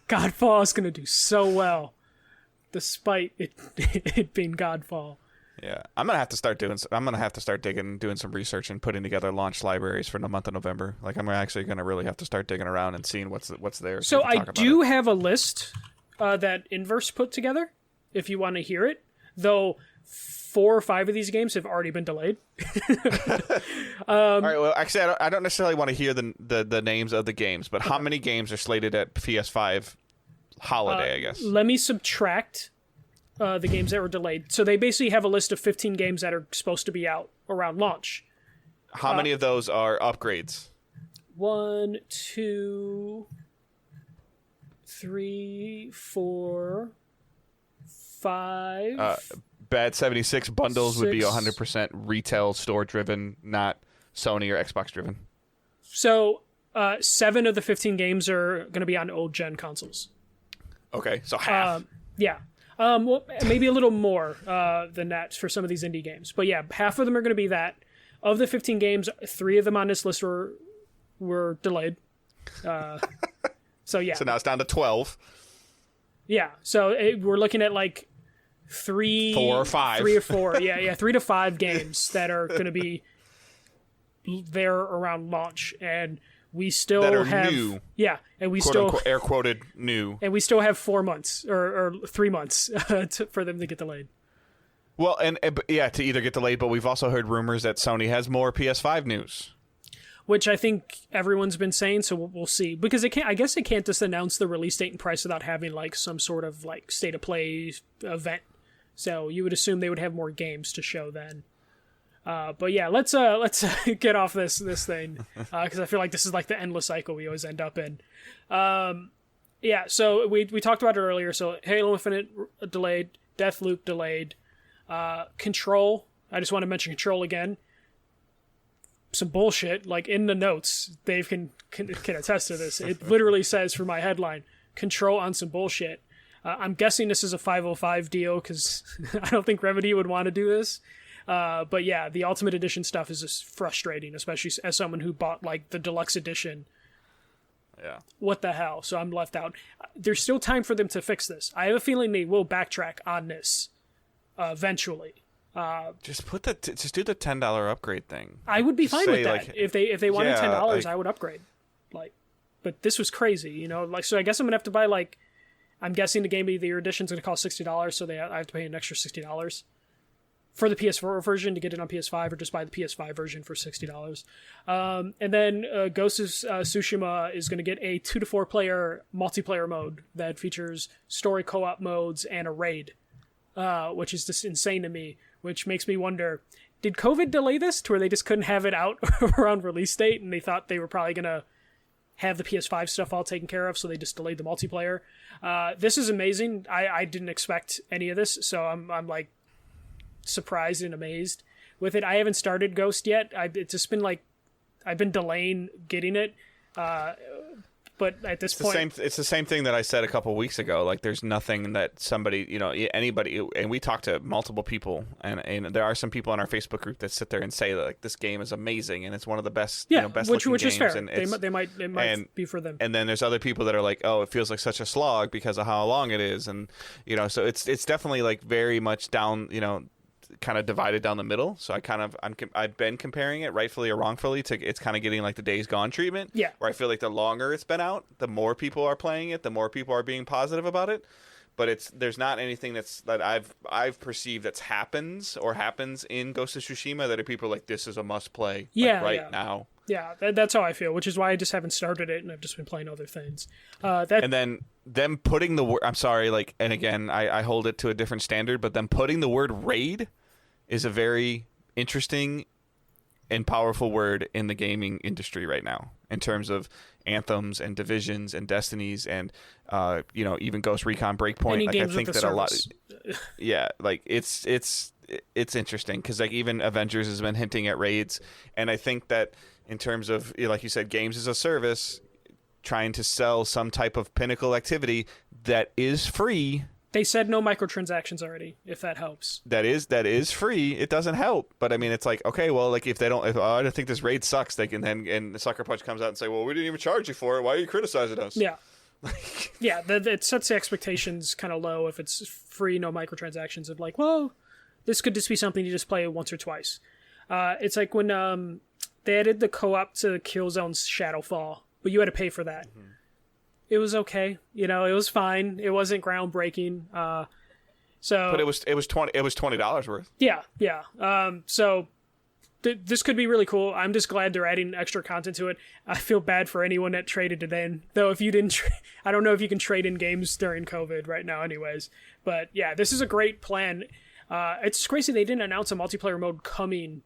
Godfall is going to do so well, despite it being Godfall. Yeah, I'm gonna have to start doing some research and putting together launch libraries for the month of November. Like, I'm actually gonna really have to start digging around and seeing what's there. So I do have a list that Inverse put together. If you want to hear it, though, 4 or 5 of these games have already been delayed. All right. Well, actually, I don't necessarily want to hear the names of the games, but how many games are slated at PS5 holiday? I guess. Let me subtract the games that were delayed. So they basically have a list of 15 games that are supposed to be out around launch. How many of those are upgrades? 1, 2, 3, 4, 5. Bad 76 bundles would be 6. 100% retail store driven, not Sony or Xbox driven. So 7 of the 15 games are going to be on old gen consoles. Okay, so half. Yeah. Well, maybe a little more than that for some of these indie games. But yeah, half of them are going to be that. Of the 15 games, 3 of them on this list were delayed. So yeah. So now it's down to 12. Yeah. So we're looking at like 3, 4 or 5. 3 or 4. Yeah. 3 to 5 games that are going to be there around launch, and we still that are have new. Yeah, and we quote still unquote, air quoted new. And we still have 4 months or 3 months for them to get delayed. Well, and yeah, to either get delayed, but we've also heard rumors that Sony has more PS5 news, which I think everyone's been saying. So we'll see, because I guess they can't just announce the release date and price without having like some sort of like state of play event. So you would assume they would have more games to show then. But yeah, let's get off this thing, because I feel like this is like the endless cycle we always end up in. Yeah, so we talked about it earlier. So Halo Infinite delayed, Deathloop delayed, Control. I just want to mention Control again. Some bullshit. Like in the notes, Dave can attest to this. It literally says for my headline, Control on some bullshit. I'm guessing this is a 505 deal, because I don't think Remedy would want to do this. But yeah, the Ultimate Edition stuff is just frustrating, especially as someone who bought like the Deluxe Edition. Yeah. What the hell? So I'm left out. There's still time for them to fix this. I have a feeling they will backtrack on this eventually. Just do the $10 upgrade thing. I would be fine with that. Like, if they wanted $10, like, I would upgrade. Like, but this was crazy, you know. Like, so I guess I'm gonna have to buy like, I'm guessing the Game of the Year edition is gonna cost $60, so I have to pay an extra $60 for the PS4 version to get it on PS5, or just buy the PS5 version for $60. And then Ghost of Tsushima is going to get a 2 to 4 player multiplayer mode that features story co-op modes and a raid, which is just insane to me, which makes me wonder, did COVID delay this to where they just couldn't have it out around release date, and they thought they were probably going to have the PS5 stuff all taken care of, so they just delayed the multiplayer? This is amazing. I didn't expect any of this, so I'm like, surprised and amazed with it. I haven't started Ghost yet. It's just been like, I've been delaying getting it, but at this point, it's the same thing that I said a couple weeks ago. Like, there's nothing that somebody, anybody, and we talked to multiple people, and there are some people in our Facebook group that sit there and say that, like, this game is amazing and it's one of the best, best which looking is games. fair. And It might be for them. And then there's other people that are like, oh, it feels like such a slog because of how long it is, and so it's definitely like very much down, kind of divided down the middle. So I've been comparing it, rightfully or wrongfully, to it's kind of getting like the Days Gone treatment. Yeah. Where I feel like the longer it's been out, the more people are playing it, the more people are being positive about it. But there's not anything that I've perceived happens in Ghost of Tsushima that are people like, this is a must play now. Yeah, that's how I feel, which is why I just haven't started it, and I've just been playing other things. And then them putting the word, I'm sorry, like, and again, I hold it to a different standard, but them putting the word raid is a very interesting and powerful word in the gaming industry right now, in terms of Anthems and Divisions and Destinies and even Ghost Recon Breakpoint. Any like, games I think with the that service. a lot, yeah, like it's interesting, because like even Avengers has been hinting at raids, and I think that in terms of, like you said, games as a service, trying to sell some type of pinnacle activity that is free They said no microtransactions already, if that helps. That is free. It doesn't help, but I mean, it's like, okay, well, like if I don't think this raid sucks, they can then, and the Sucker Punch comes out and say, well, we didn't even charge you for it. Why are you criticizing us? Yeah. Yeah, it sets the expectations kind of low if it's free, no microtransactions, of like, well, this could just be something you just play once or twice. It's like when they added the co-op to Killzone's Shadowfall, but you had to pay for that. Mm-hmm. It was okay, it was fine. It wasn't groundbreaking. But it was $20 worth. Yeah. So this could be really cool. I'm just glad they're adding extra content to it. I feel bad for anyone that traded it in, though. If you didn't, I don't know if you can trade in games during COVID right now, anyways. But yeah, this is a great plan. It's crazy they didn't announce a multiplayer mode coming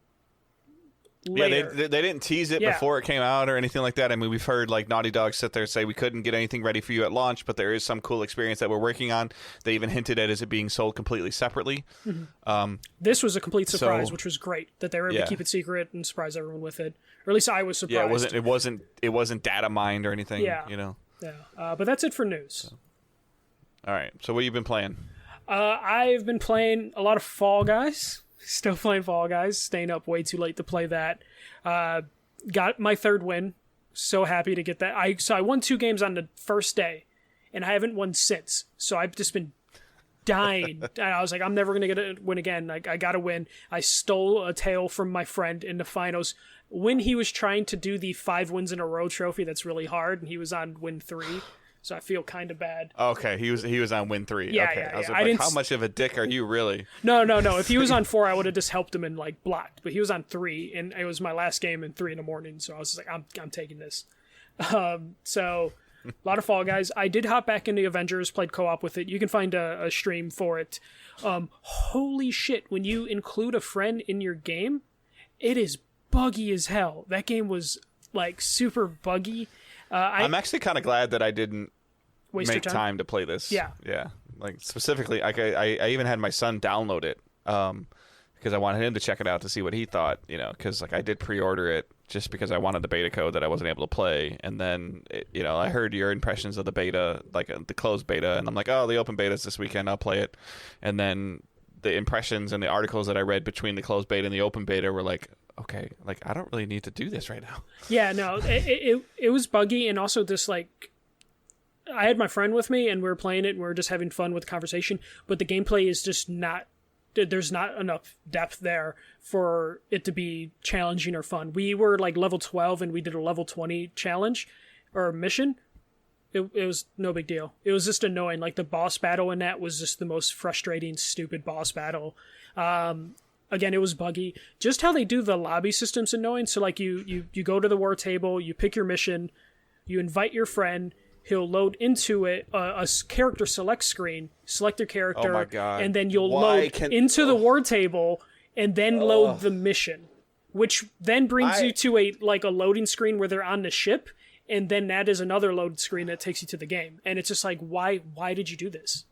later. Yeah, they didn't tease it before it came out or anything like that. I mean, we've heard like Naughty Dog sit there and say we couldn't get anything ready for you at launch, but there is some cool experience that we're working on. They even hinted at it being sold completely separately. Mm-hmm. This was a complete surprise, which was great that they were able to keep it secret and surprise everyone with it. Or at least I was surprised. Yeah, it wasn't data mined or anything. Yeah, but that's it for news. All right. So what have you been playing? I've been playing a lot of Fall Guys. Still playing Fall Guys. Staying up way too late to play that. Got my third win. So happy to get that. I won 2 games on the first day, and I haven't won since. So I've just been dying. And I was like, I'm never going to get a win again. I got to win. I stole a tail from my friend in the finals when he was trying to do the 5 wins in a row trophy. That's really hard, and he was on win 3. So I feel kind of bad. Okay, he was on win 3. Yeah, okay. yeah, I was yeah. like, how much of a dick are you really? No. If he was on 4, I would have just helped him and like blocked. But he was on 3, and it was my last game in 3 in the morning. So I was just like, I'm taking this. So a lot of Fall Guys. I did hop back into Avengers, played co-op with it. You can find a stream for it. Holy shit! When you include a friend in your game, it is buggy as hell. That game was like super buggy. I'm actually kind of glad that I didn't make time to play this. Yeah. Like specifically, like I even had my son download it because I wanted him to check it out to see what he thought. Because like I did pre-order it just because I wanted the beta code that I wasn't able to play, and then I heard your impressions of the beta, like the closed beta, and I'm like, oh, the open beta is this weekend, I'll play it, and then the impressions and the articles that I read between the closed beta and the open beta were like, okay, like I don't really need to do this right now. Yeah, no, it was buggy, and also this like, I had my friend with me and we were playing it and we were just having fun with the conversation, but the gameplay is just not, there's not enough depth there for it to be challenging or fun. We were like level 12 and we did a level 20 challenge or mission. It was no big deal. It was just annoying. Like the boss battle in that was just the most frustrating, stupid boss battle. Again, it was buggy. Just how they do the lobby system's annoying. So like you go to the war table, you pick your mission, you invite your friend, he'll load into it a character select screen, select your character, oh my God. And then you'll load into the war table and then load the mission, which then brings you to a loading screen where they're on the ship, and then that is another load screen that takes you to the game. And it's just like, why did you do this?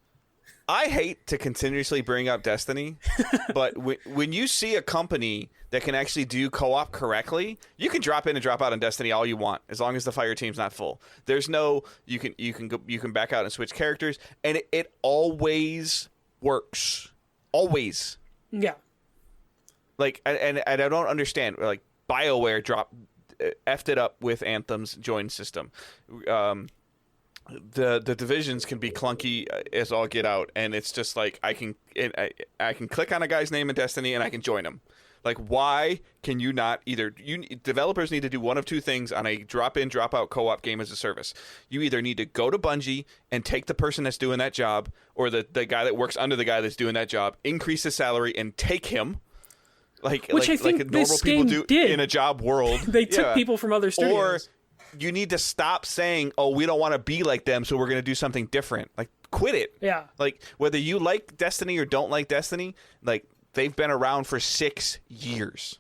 I hate to continuously bring up Destiny, but when you see a company that can actually do co-op correctly, you can drop in and drop out on Destiny all you want, as long as the fire team's not full. There's no you can back out and switch characters, and it always works, always. Yeah. Like, and I don't understand. Like BioWare effed it up with Anthem's join system. The divisions can be clunky as all get out, and it's just like I can click on a guy's name in Destiny and I can join him. Like, why can you not developers need to do one of two things on a drop in drop out co-op game as a service. You either need to go to Bungie and take the person that's doing that job, or the guy that works under the guy that's doing that job, increase his salary and take him. Which I think normal this people game do did. in a job world. They took people from other studios. Or you need to stop saying, oh, we don't want to be like them, so we're going to do something different. Like, quit it. Yeah. Like, whether you like Destiny or don't like Destiny, like, they've been around for 6 years.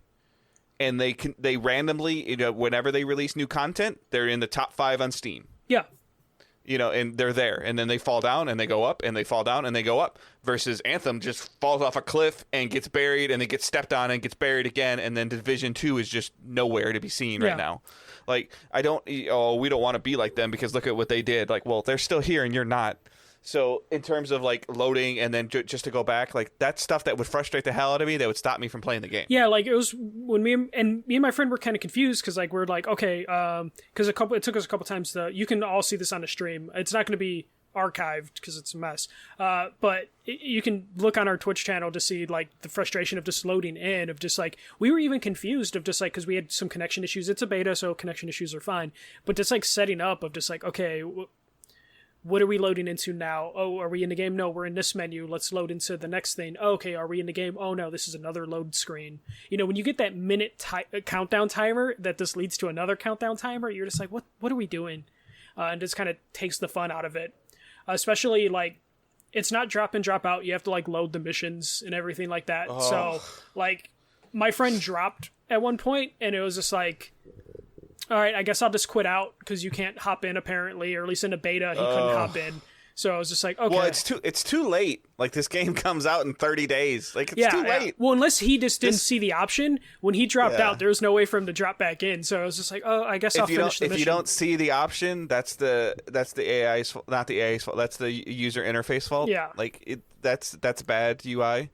And they randomly, whenever they release new content, they're in the top 5 on Steam. Yeah. And they're there. And then they fall down and they go up, and they fall down and they go up. Versus Anthem just falls off a cliff and gets buried, and then gets stepped on and gets buried again. And then Division 2 is just nowhere to be seen right now. Like, we don't want to be like them because look at what they did. Like, well, they're still here and you're not. So in terms of like loading and then just to go back, like that's stuff that would frustrate the hell out of me. That would stop me from playing the game. Yeah, like it was when me and my friend were kind of confused because like we're like, okay, because it took us a couple times to. You can all see this on the stream. It's not going to be archived because it's a mess. But you can look on our Twitch channel to see like the frustration of just loading in, of just like we were even confused of just like because we had some connection issues. It's a beta, so connection issues are fine. But just like setting up of just like, okay, what are we loading into now? Oh, are we in the game? No, we're in this menu. Let's load into the next thing. Oh, okay, are we in the game? Oh no, this is another load screen. You know, when you get that minute countdown timer that this leads to another countdown timer, you're just like, what are we doing? And just kind of takes the fun out of it. Especially like it's not drop in, drop out. You have to like load the missions and everything like that. Oh. So like my friend dropped at one point and it was just like, all right, I guess I'll just quit out because you can't hop in apparently, or at least in a beta he couldn't hop in. So I was just like, okay. Well, it's too late. Like this game comes out in 30 days. Like it's too late. Well, unless he just didn't see the option when he dropped out, there was no way for him to drop back in. So I was just like, oh, I guess I'll finish the mission. If you don't see the option, that's the AI's fault, not the AI's fault. That's the user interface fault. Yeah, like that's bad UI.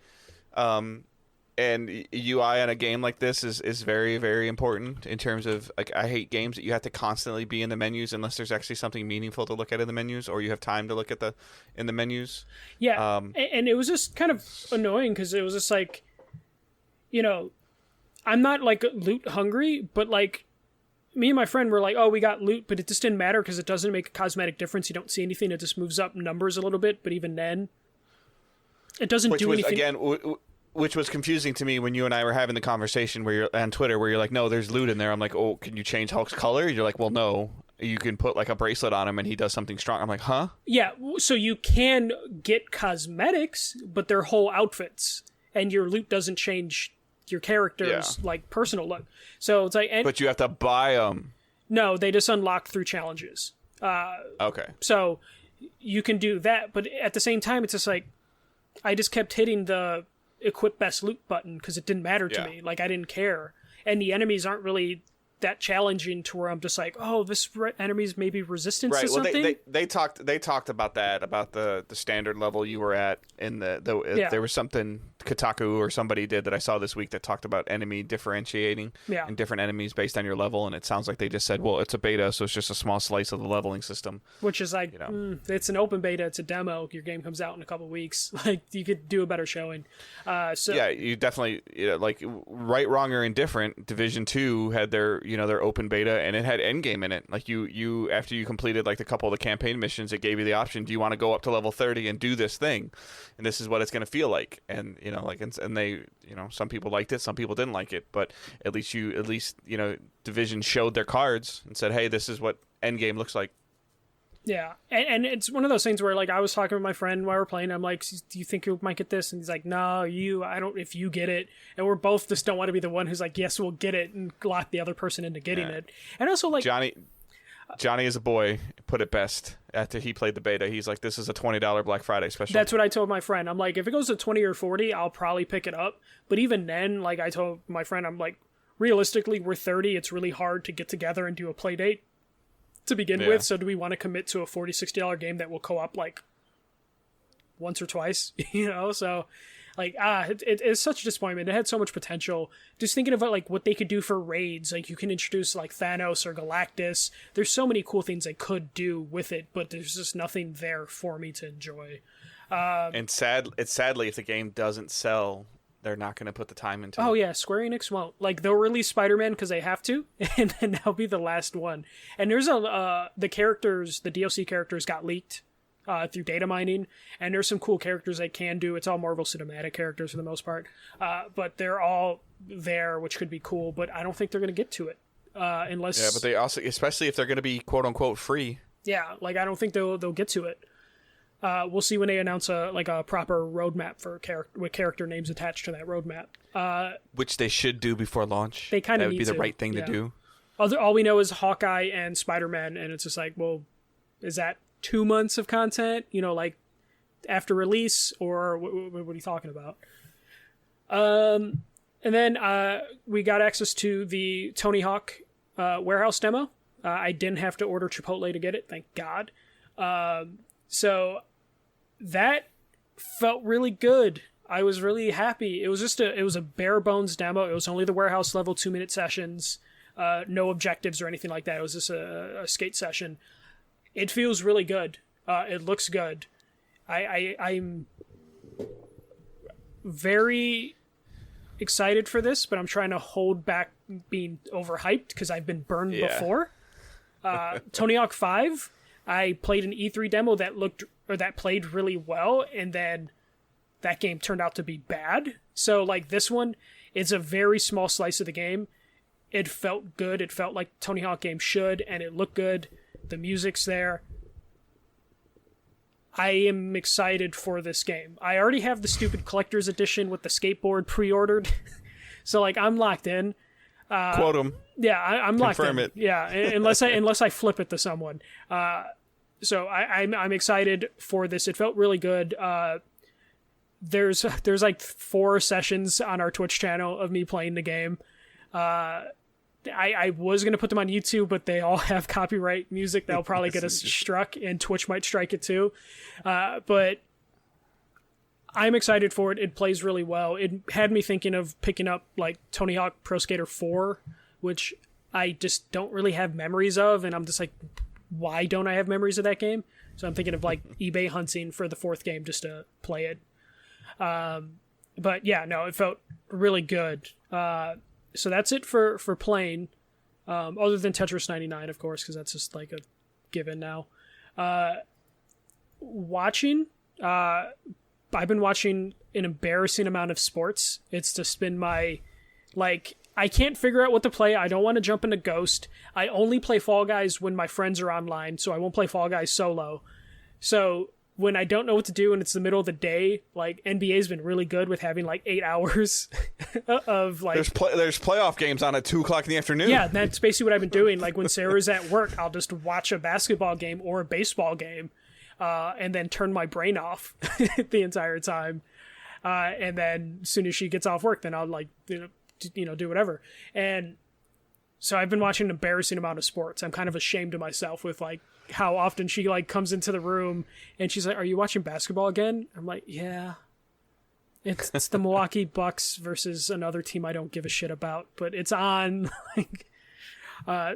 And UI on a game like this is very, very important in terms of, like, I hate games that you have to constantly be in the menus unless there's actually something meaningful to look at in the menus, or you have time to look at in the menus. Yeah, and it was just kind of annoying because it was just like, you know, I'm not, like, loot hungry, but, like, me and my friend were like, oh, we got loot, but it just didn't matter because it doesn't make a cosmetic difference. You don't see anything. It just moves up numbers a little bit, but even then, it doesn't do anything. Again, which was confusing to me when you and I were having the conversation where you're on Twitter, where you're like, no, there's loot in there. I'm like, oh, can you change Hulk's color? You're like, well, no, you can put like a bracelet on him and he does something strong. I'm like, huh? Yeah. So you can get cosmetics, but they're whole outfits, and your loot doesn't change your character's like personal look. So it's like, but you have to buy them. No, they just unlock through challenges. Okay. So you can do that, but at the same time, it's just like, I just kept hitting the equip best loot button because it didn't matter to me. Like, I didn't care, and the enemies aren't really that challenging to where I'm just like, oh, this enemy's maybe resistance to something. Well, they talked about that, about the standard level you were at in there was something Kotaku or somebody did that I saw this week that talked about enemy differentiating and different enemies based on your level, and it sounds like they just said, well, it's a beta, so it's just a small slice of the leveling system, which is like, it's an open beta, it's a demo, your game comes out in a couple weeks. Like, you could do a better showing. So yeah, you definitely, like, right, wrong, or indifferent, Division 2 had their open beta, and it had endgame in it. Like, you after you completed like a couple of the campaign missions, it gave you the option, do you want to go up to level 30 and do this thing, and this is what it's going to feel like. And and they, some people liked it, some people didn't like it, but at least Division showed their cards and said, hey, this is what endgame looks like. Yeah, and it's one of those things where, like, I was talking with my friend while we were playing. I'm like, do you think you might get this? And he's like, no, I don't, if you get it. And we're both just don't want to be the one who's like, yes, we'll get it, and lock the other person into getting it. And also, like, Johnny is a boy, put it best after he played the beta. He's like, this is a $20 Black Friday special. That's what I told my friend. I'm like, if it goes to 20 or 40, I'll probably pick it up. But even then, like, I told my friend, I'm like, realistically, we're 30. It's really hard to get together and do a play date to begin with. So do we want to commit to a $40, $60 game that will co-op like once or twice? So like, it's such a disappointment. It had so much potential. Just thinking about like what they could do for raids. Like, you can introduce like Thanos or Galactus. There's so many cool things they could do with it, but there's just nothing there for me to enjoy. And sadly, if the game doesn't sell, they're not going to put the time into it. Oh yeah, Square Enix won't. Like, they'll release Spider-Man because they have to, and then that'll be the last one. And there's the DLC characters got leaked through data mining, and there's some cool characters they can do. It's all Marvel Cinematic characters for the most part, but they're all there, which could be cool. But I don't think they're going to get to it unless. Yeah, but they also, especially if they're going to be quote unquote free. Yeah, like, I don't think they'll get to it. We'll see when they announce a proper roadmap for with character names attached to that roadmap. Which they should do before launch. They kind of need to. That would be the right thing to do. All we know is Hawkeye and Spider-Man, and it's just like, well, is that 2 months of content? Like, after release, or what are you talking about? And then we got access to the Tony Hawk warehouse demo. I didn't have to order Chipotle to get it, thank God. So that felt really good. I was really happy. It was a bare bones demo. It was only the warehouse level 2-minute sessions, no objectives or anything like that. It was just a skate session. It feels really good. It looks good. I'm very excited for this, but I'm trying to hold back being overhyped because I've been burned before. Tony Hawk 5, I played an E3 demo that played really well, and then that game turned out to be bad. So like this one, it's a very small slice of the game. It felt good. It felt like Tony Hawk game should, and it looked good. The music's there. I am excited for this game. I already have the stupid collector's edition with the skateboard pre-ordered. So like I'm locked in. Quote him. Yeah, I'm locked in. Confirm it. Yeah, unless I flip it to someone. So I'm excited for this. It felt really good. There's like 4 sessions on our Twitch channel of me playing the game. I was going to put them on YouTube, but they all have copyright music that'll probably get us struck, and Twitch might strike it too. But I'm excited for it. It plays really well. It had me thinking of picking up like Tony Hawk Pro Skater 4, which I just don't really have memories of, and I'm just like, why don't I have memories of that game? So I'm thinking of like eBay hunting for the 4th game just to play it. But yeah, no, it felt really good. So that's it for playing, other than Tetris 99, of course, because that's just like a given now. Watching, I've been watching an embarrassing amount of sports. It's just been my, like, I can't figure out what to play. I don't want to jump into Ghost. I only play Fall Guys when my friends are online, so I won't play Fall Guys solo. So when I don't know what to do and it's the middle of the day, like NBA's been really good with having like 8 hours of like... There's playoff games on at 2 o'clock in the afternoon. Yeah, that's basically what I've been doing. Like when Sarah's at work, I'll just watch a basketball game or a baseball game, and then turn my brain off the entire time. And then as soon as she gets off work, then I'll like, do whatever. And so I've been watching an embarrassing amount of sports. I'm kind of ashamed of myself with like how often she like comes into the room and she's like, "Are you watching basketball again?" I'm like, "Yeah." It's the Milwaukee Bucks versus another team I don't give a shit about, but it's on.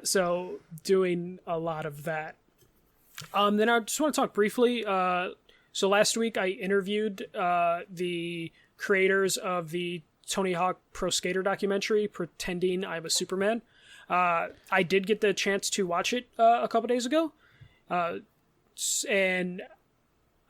So doing a lot of that. Then I just want to talk briefly. So last week I interviewed the creators of the Tony Hawk Pro Skater documentary, Pretending I'm a Superman. I did get the chance to watch it a couple days ago, and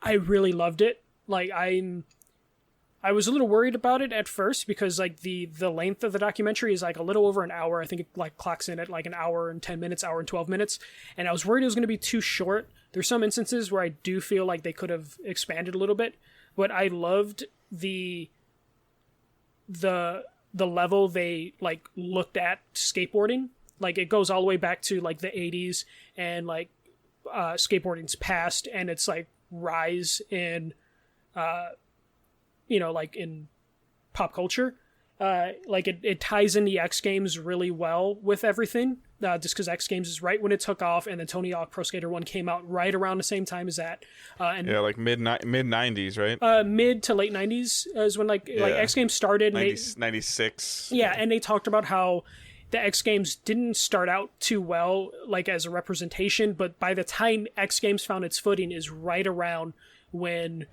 I really loved it. Like I was a little worried about it at first because like the length of the documentary is like a little over an hour. I think it like clocks in at like an hour and 10 minutes, hour and 12 minutes. And I was worried it was going to be too short. There's some instances where I do feel like they could have expanded a little bit, but I loved the level they like looked at skateboarding. Like it goes all the way back to like the 80s and like skateboarding's past and its like rise in like in pop culture. Like it ties in the X Games really well with everything, just because X Games is right when it took off, and then Tony Hawk Pro Skater 1 came out right around the same time as that. And yeah, like mid 90s, right? Mid to late 90s is when like X Games started. 96. Yeah, and they talked about how the X Games didn't start out too well, like as a representation, but by the time X Games found its footing is right around when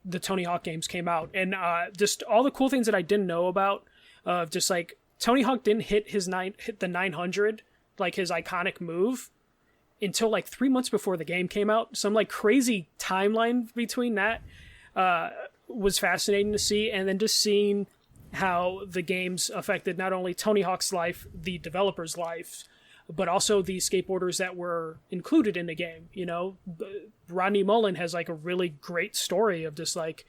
the Tony Hawk games came out. And just all the cool things that I didn't know about, just like Tony Hawk didn't hit the 900, like his iconic move, until like 3 months before the game came out. Some like crazy timeline between that was fascinating to see. And then just seeing how the games affected not only Tony Hawk's life, the developer's life, but also the skateboarders that were included in the game. Rodney Mullen has like a really great story of just like,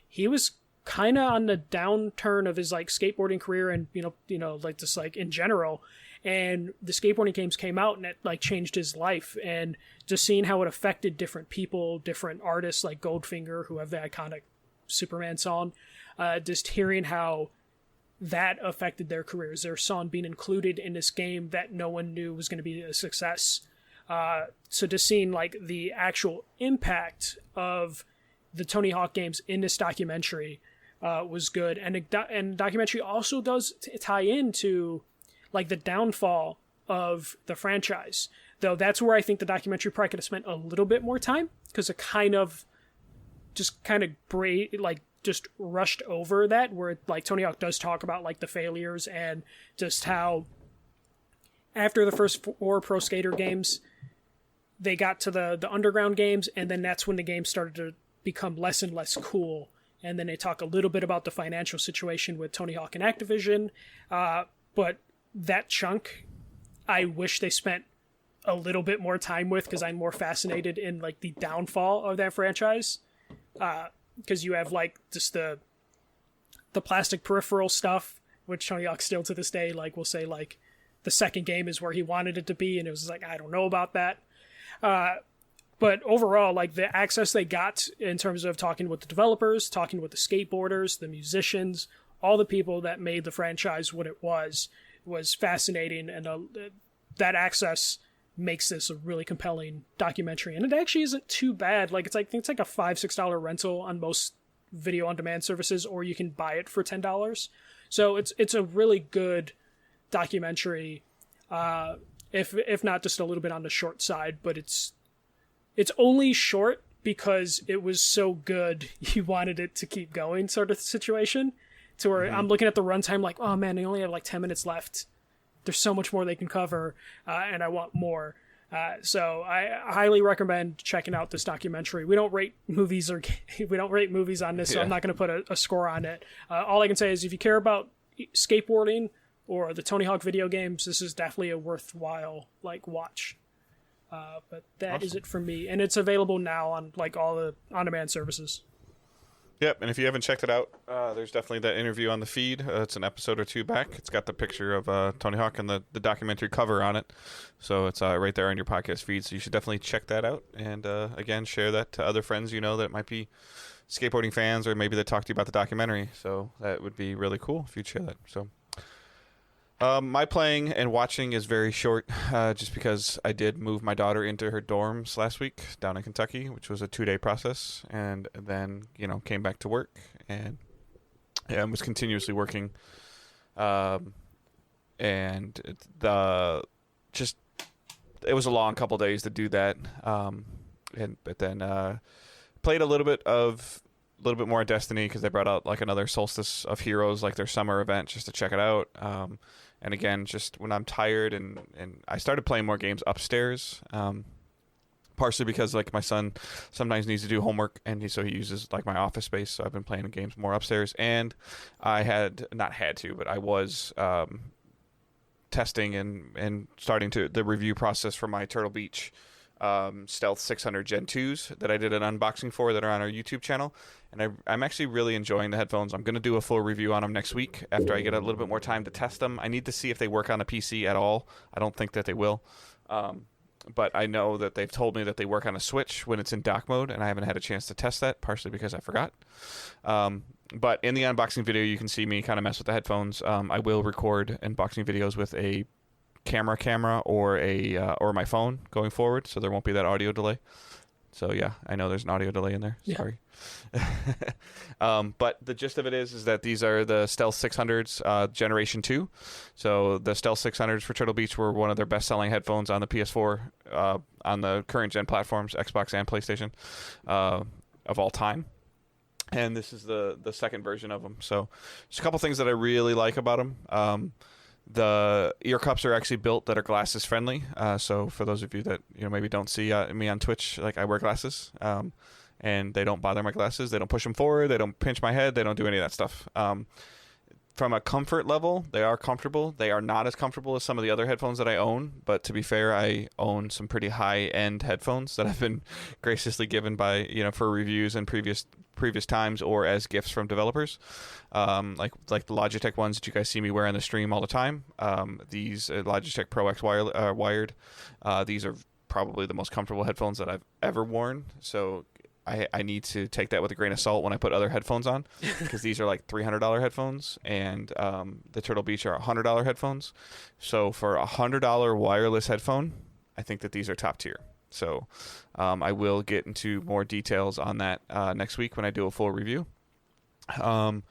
he was kind of on the downturn of his like skateboarding career and, like just like in general. And the skateboarding games came out and it like changed his life, and just seeing how it affected different people, different artists like Goldfinger, who have the iconic Superman song, just hearing how that affected their careers, their song being included in this game that no one knew was going to be a success. So just seeing like the actual impact of the Tony Hawk games in this documentary was good. And the documentary also does tie into like the downfall of the franchise. Though that's where I think the documentary probably could have spent a little bit more time, because it just rushed over that, where like Tony Hawk does talk about like the failures and just how after the first 4 Pro Skater games, they got to the underground games, and then that's when the game started to become less and less cool. And then they talk a little bit about the financial situation with Tony Hawk and Activision. But that chunk, I wish they spent a little bit more time with, because I'm more fascinated in like the downfall of that franchise. Because you have like just the plastic peripheral stuff, which Tony Hawk still to this day like will say like the second game is where he wanted it to be, and it was like, I don't know about that. But overall, like the access they got in terms of talking with the developers, talking with the skateboarders, the musicians, all the people that made the franchise what it was fascinating, and that access makes this a really compelling documentary. And it actually isn't too bad. Like I think it's like a $5-6 rental on most video on demand services, or you can buy it for $10. So it's a really good documentary. If not just a little bit on the short side, but it's only short because it was so good you wanted it to keep going, sort of situation, to where I'm looking at the runtime like, oh man, they only have like 10 minutes left. There's so much more they can cover, and I want more. So I highly recommend checking out this documentary. We don't rate movies on this, so I'm not going to put a score on it. All I can say is if you care about skateboarding or the Tony Hawk video games, this is definitely a worthwhile like watch. But that is it for me, and it's available now on like all the on-demand services. Yep, and if you haven't checked it out, there's definitely that interview on the feed. It's an episode or 2 back. It's got the picture of Tony Hawk and the documentary cover on it. So it's right there on your podcast feed, so you should definitely check that out. And again, share that to other friends you know that might be skateboarding fans, or maybe they talk to you about the documentary. So that would be really cool if you'd share that. So my playing and watching is very short, just because I did move my daughter into her dorms last week down in Kentucky, which was a 2-day process, and then came back to work and was continuously working, and it was a long couple days to do that, but then played a little bit more Destiny, because they brought out like another Solstice of Heroes, like their summer event, just to check it out. And again, just when I'm tired, and I started playing more games upstairs, partially because like my son sometimes needs to do homework, and so he uses like my office space. So I've been playing games more upstairs, and I was testing and starting the review process for my Turtle Beach Stealth 600 Gen 2s that I did an unboxing for, that are on our YouTube channel. And I'm actually really enjoying the headphones. I'm going to do a full review on them next week after I get a little bit more time to test them. I need to see if they work on a PC at all. I don't think that they will. But I know that they've told me that they work on a Switch when it's in dock mode, and I haven't had a chance to test that, partially because I forgot. But in the unboxing video, you can see me kind of mess with the headphones. I will record unboxing videos with a camera or my phone going forward, so there won't be that audio delay. So yeah, I know there's an audio delay in there. Sorry. But the gist of it is that these are the Stealth 600s Generation 2. So the Stealth 600s for Turtle Beach were one of their best-selling headphones on the PS4, on the current gen platforms, Xbox and PlayStation, of all time. And this is the second version of them. So there's a couple things that I really like about them. The ear cups are actually built that are glasses friendly. So for those of you that maybe don't see me on Twitch, like I wear glasses, and they don't bother my glasses. They don't push them forward. They don't pinch my head. They don't do any of that stuff. From a comfort level, they are comfortable. They are not as comfortable as some of the other headphones that I own. But to be fair, I own some pretty high-end headphones that I've been graciously given by for reviews in previous times, or as gifts from developers, like the Logitech ones that you guys see me wear on the stream all the time. These Logitech Pro X wired. These are probably the most comfortable headphones that I've ever worn. So I need to take that with a grain of salt when I put other headphones on, because these are like $300 headphones, and the Turtle Beach are $100 headphones. So for $100 wireless headphone, I think that these are top tier. So I will get into more details on that next week when I do a full review. And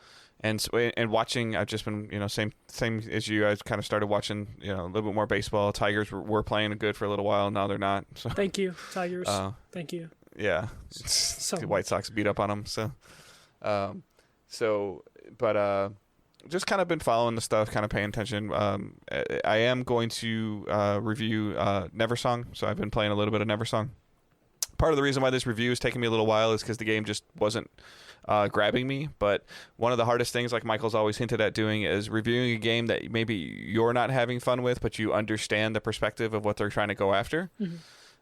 watching, I've just been, same as you. I kind of started watching, a little bit more baseball. Tigers were playing good for a little while. Now they're not. So Thank you, Tigers. Thank you. yeah, the White Sox beat up on them. But just kind of been following the stuff, kind of paying attention. I am going to review Neversong, so I've been playing a little bit of Neversong. Part of the reason why this review is taking me a little while is because the game just wasn't grabbing me. But one of the hardest things, like Michael's always hinted at doing, is reviewing a game that maybe you're not having fun with, but you understand the perspective of what they're trying to go after. Mm-hmm.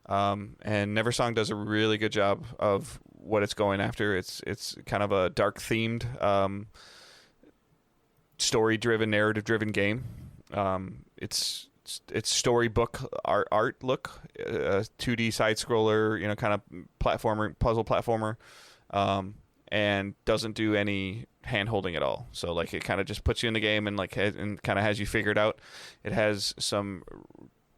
And Neversong does a really good job of what it's going after. It's kind of a dark themed, story-driven, narrative-driven game. It's storybook art look, 2D side scroller, kind of puzzle platformer, and doesn't do any hand holding at all. So like it kind of just puts you in the game and kind of has you figured out. It has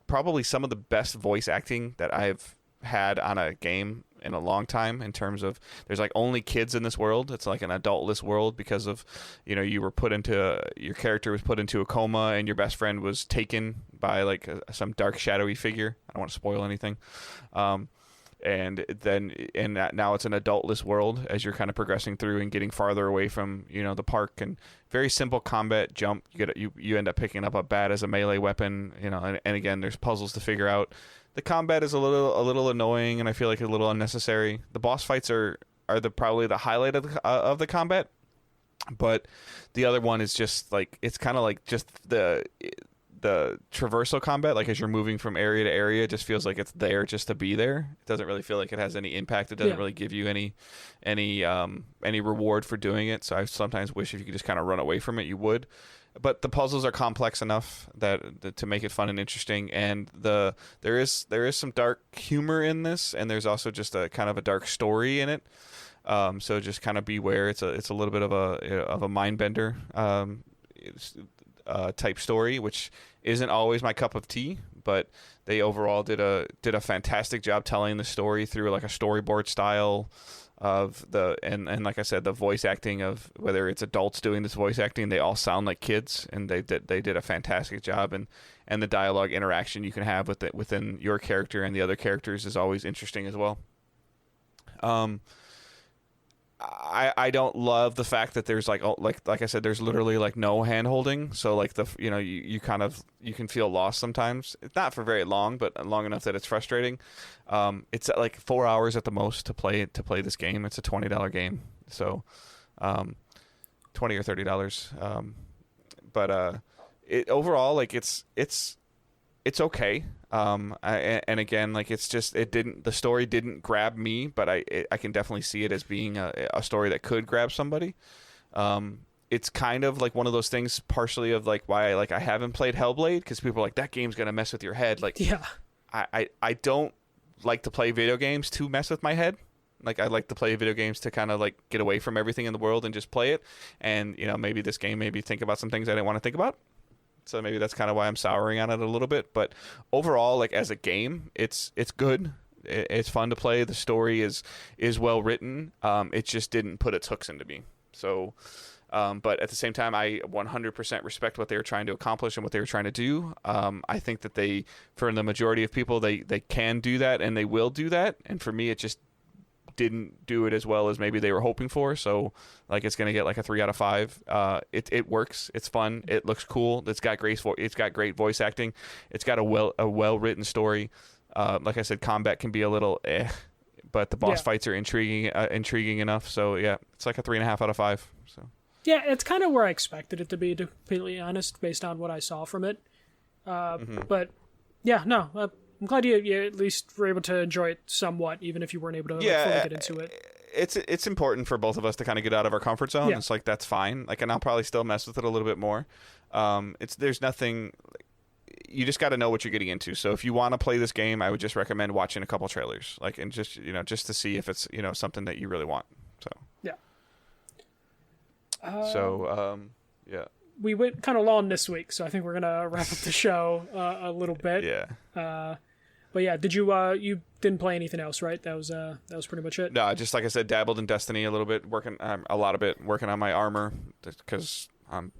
probably some of the best voice acting that I've had on a game in a long time, in terms of there's like only kids in this world. It's like an adultless world because of, your character was put into a coma and your best friend was taken by like some dark shadowy figure. I don't want to spoil anything. And now it's an adultless world as you're kind of progressing through and getting farther away from, the park. And very simple combat, jump. You end up picking up a bat as a melee weapon, and again, there's puzzles to figure out. The combat is a little annoying, and I feel like a little unnecessary. The boss fights are probably the highlight of the combat, but the other one is just like, it's kind of like just the traversal combat, like as you're moving from area to area, it just feels like it's there just to be there. It doesn't really feel like it has any impact. It doesn't really give you any reward for doing it. So I sometimes wish if you could just kind of run away from it, you would. But the puzzles are complex enough that to make it fun and interesting, and there is some dark humor in this, and there's also just a kind of a dark story in it. So just kind of beware. It's a little bit of a mind bender type story, which isn't always my cup of tea, but they overall did a fantastic job telling the story through like a storyboard style of and like I said, the voice acting of whether it's adults doing this voice acting, they all sound like kids, and they did a fantastic job, and the dialogue interaction you can have within your character and the other characters is always interesting as well. I don't love the fact that there's like I said, there's literally like no hand holding. So like you can feel lost sometimes. It's not for very long, but long enough that it's frustrating. It's like 4 hours at the most to play this game. It's a $20 game. So, $20 or $30. But it overall, like it's okay. And again, like the story didn't grab me, but I can definitely see it as being a story that could grab somebody. It's kind of like one of those things, partially of like why I haven't played Hellblade, because people are like, that game's gonna mess with your head. Like, yeah, I don't like to play video games to mess with my head. Like, I like to play video games to kind of like get away from everything in the world and just play it. And maybe this game made me think about some things I didn't want to think about. So maybe that's kind of why I'm souring on it a little bit. But overall, like as a game, it's good. It's fun to play. The story is well written. It just didn't put its hooks into me. So, but at the same time, I 100% respect what they were trying to accomplish and what they were trying to do. I think that for the majority of people, they can do that and they will do that. And for me, it just didn't do it as well as maybe they were hoping for. So like it's gonna get like a 3 out of 5. It works. It's fun. It looks cool. It's got great voice acting. It's got a well written story. Like I said, combat can be a little but the boss fights are intriguing enough. So yeah, it's like a 3.5 out of 5. So yeah, it's kind of where I expected it to be, to be completely honest, based on what I saw from it. But yeah, no. I'm glad you at least were able to enjoy it somewhat, even if you weren't able to fully get into it. It's important for both of us to kind of get out of our comfort zone. Yeah. It's like, that's fine. Like, and I'll probably still mess with it a little bit more. There's nothing. You just got to know what you're getting into. So if you want to play this game, I would just recommend watching a couple trailers, like, and just to see if it's something that you really want. So yeah. Yeah. We went kind of long this week, so I think we're gonna wrap up the show a little bit. Yeah. But yeah, did you didn't play anything else, right? That was pretty much it. No, just like I said, dabbled in Destiny a little bit, working a lot of it, working on my armor because I'm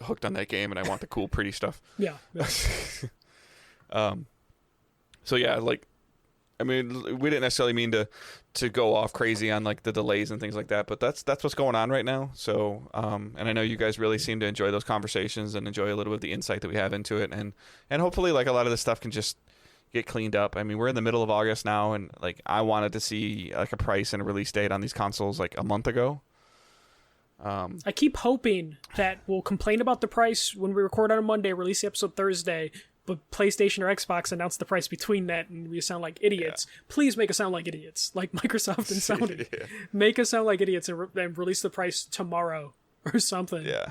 hooked on that game and I want the cool, pretty stuff. Yeah. So yeah, like, I mean, we didn't necessarily mean to go off crazy on like the delays and things like that, but that's what's going on right now. So, and I know you guys really seem to enjoy those conversations and enjoy a little bit of the insight that we have into it, and hopefully like a lot of this stuff can just get cleaned up. I mean, we're in the middle of August now, and like I wanted to see like a price and a release date on these consoles like a month ago. I keep hoping that we'll complain about the price when we record on a Monday, release the episode Thursday, but PlayStation or Xbox announce the price between that, and we sound like idiots. Yeah. Please make us sound like idiots, like Microsoft and Sony. Yeah. Make us sound like idiots and release the price tomorrow or something. Yeah.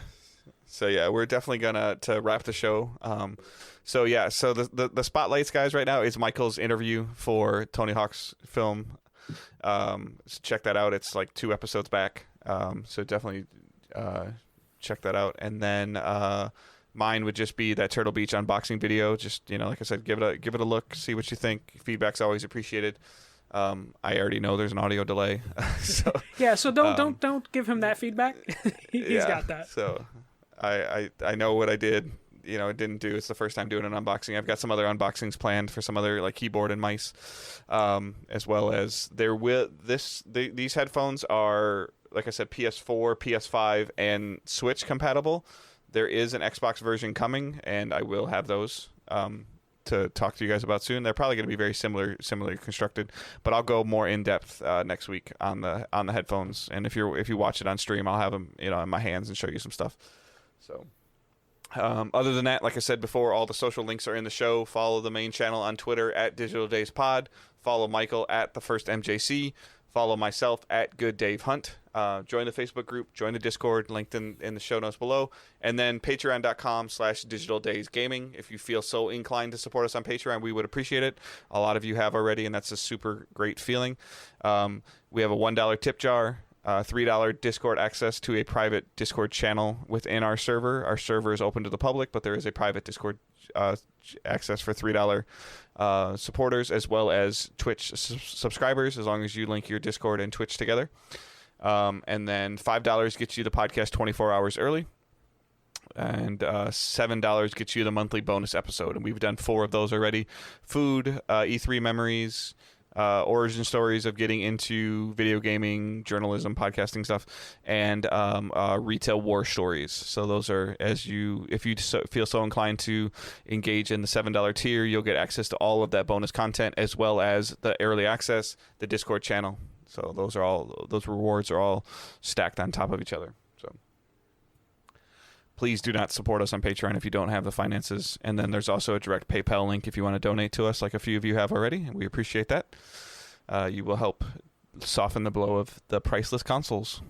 So yeah, we're definitely gonna wrap the show. So the spotlights, guys, right now is Michael's interview for Tony Hawk's film. So check that out. It's like 2 episodes back. So definitely check that out. And then mine would just be that Turtle Beach unboxing video. Just, like I said, give it a look, see what you think. Feedback's always appreciated. I already know there's an audio delay. So yeah, so don't give him that feedback. He's got that. So I know what I did. Didn't do. It's the first time doing an unboxing. I've got some other unboxings planned for some other like keyboard and mice, as well as these headphones are, like I said, PS4, PS5, and Switch compatible. There is an Xbox version coming, and I will have those to talk to you guys about soon. They're probably going to be very similarly constructed, but I'll go more in depth next week on the headphones. And if you watch it on stream, I'll have them in my hands and show you some stuff. So. Other than that, like I said before, all the social links are in the show. Follow the main channel on Twitter at Digital Days Pod. Follow Michael at The First MJC. Follow myself at Good Dave Hunt. Join the Facebook group. Join the Discord, linked in the show notes below. And then patreon.com/Digital Days Gaming. If you feel so inclined to support us on Patreon, we would appreciate it. A lot of you have already, and that's a super great feeling. We have a $1 tip jar. $3 Discord access to a private Discord channel within our server. Our server is open to the public, but there is a private Discord access for $3 supporters, as well as Twitch subscribers, as long as you link your Discord and Twitch together. And then $5 gets you the podcast 24 hours early. And $7 gets you the monthly bonus episode. And we've done 4 of those already. Food, E3 memories, origin stories of getting into video gaming, journalism, podcasting stuff, and retail war stories. So those are, if you feel so inclined to engage in the $7 tier, you'll get access to all of that bonus content, as well as the early access, the Discord channel. So those rewards are all stacked on top of each other. So please do not support us on Patreon if you don't have the finances. And then there's also a direct PayPal link if you want to donate to us, like a few of you have already, and we appreciate that. You will help soften the blow of the priceless consoles.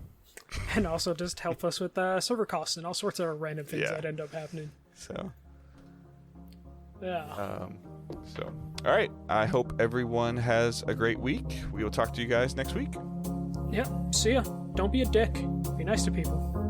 And also just help us with server costs and all sorts of random things that end up happening. So, yeah. All right. I hope everyone has a great week. We will talk to you guys next week. Yeah. See ya. Don't be a dick. Be nice to people.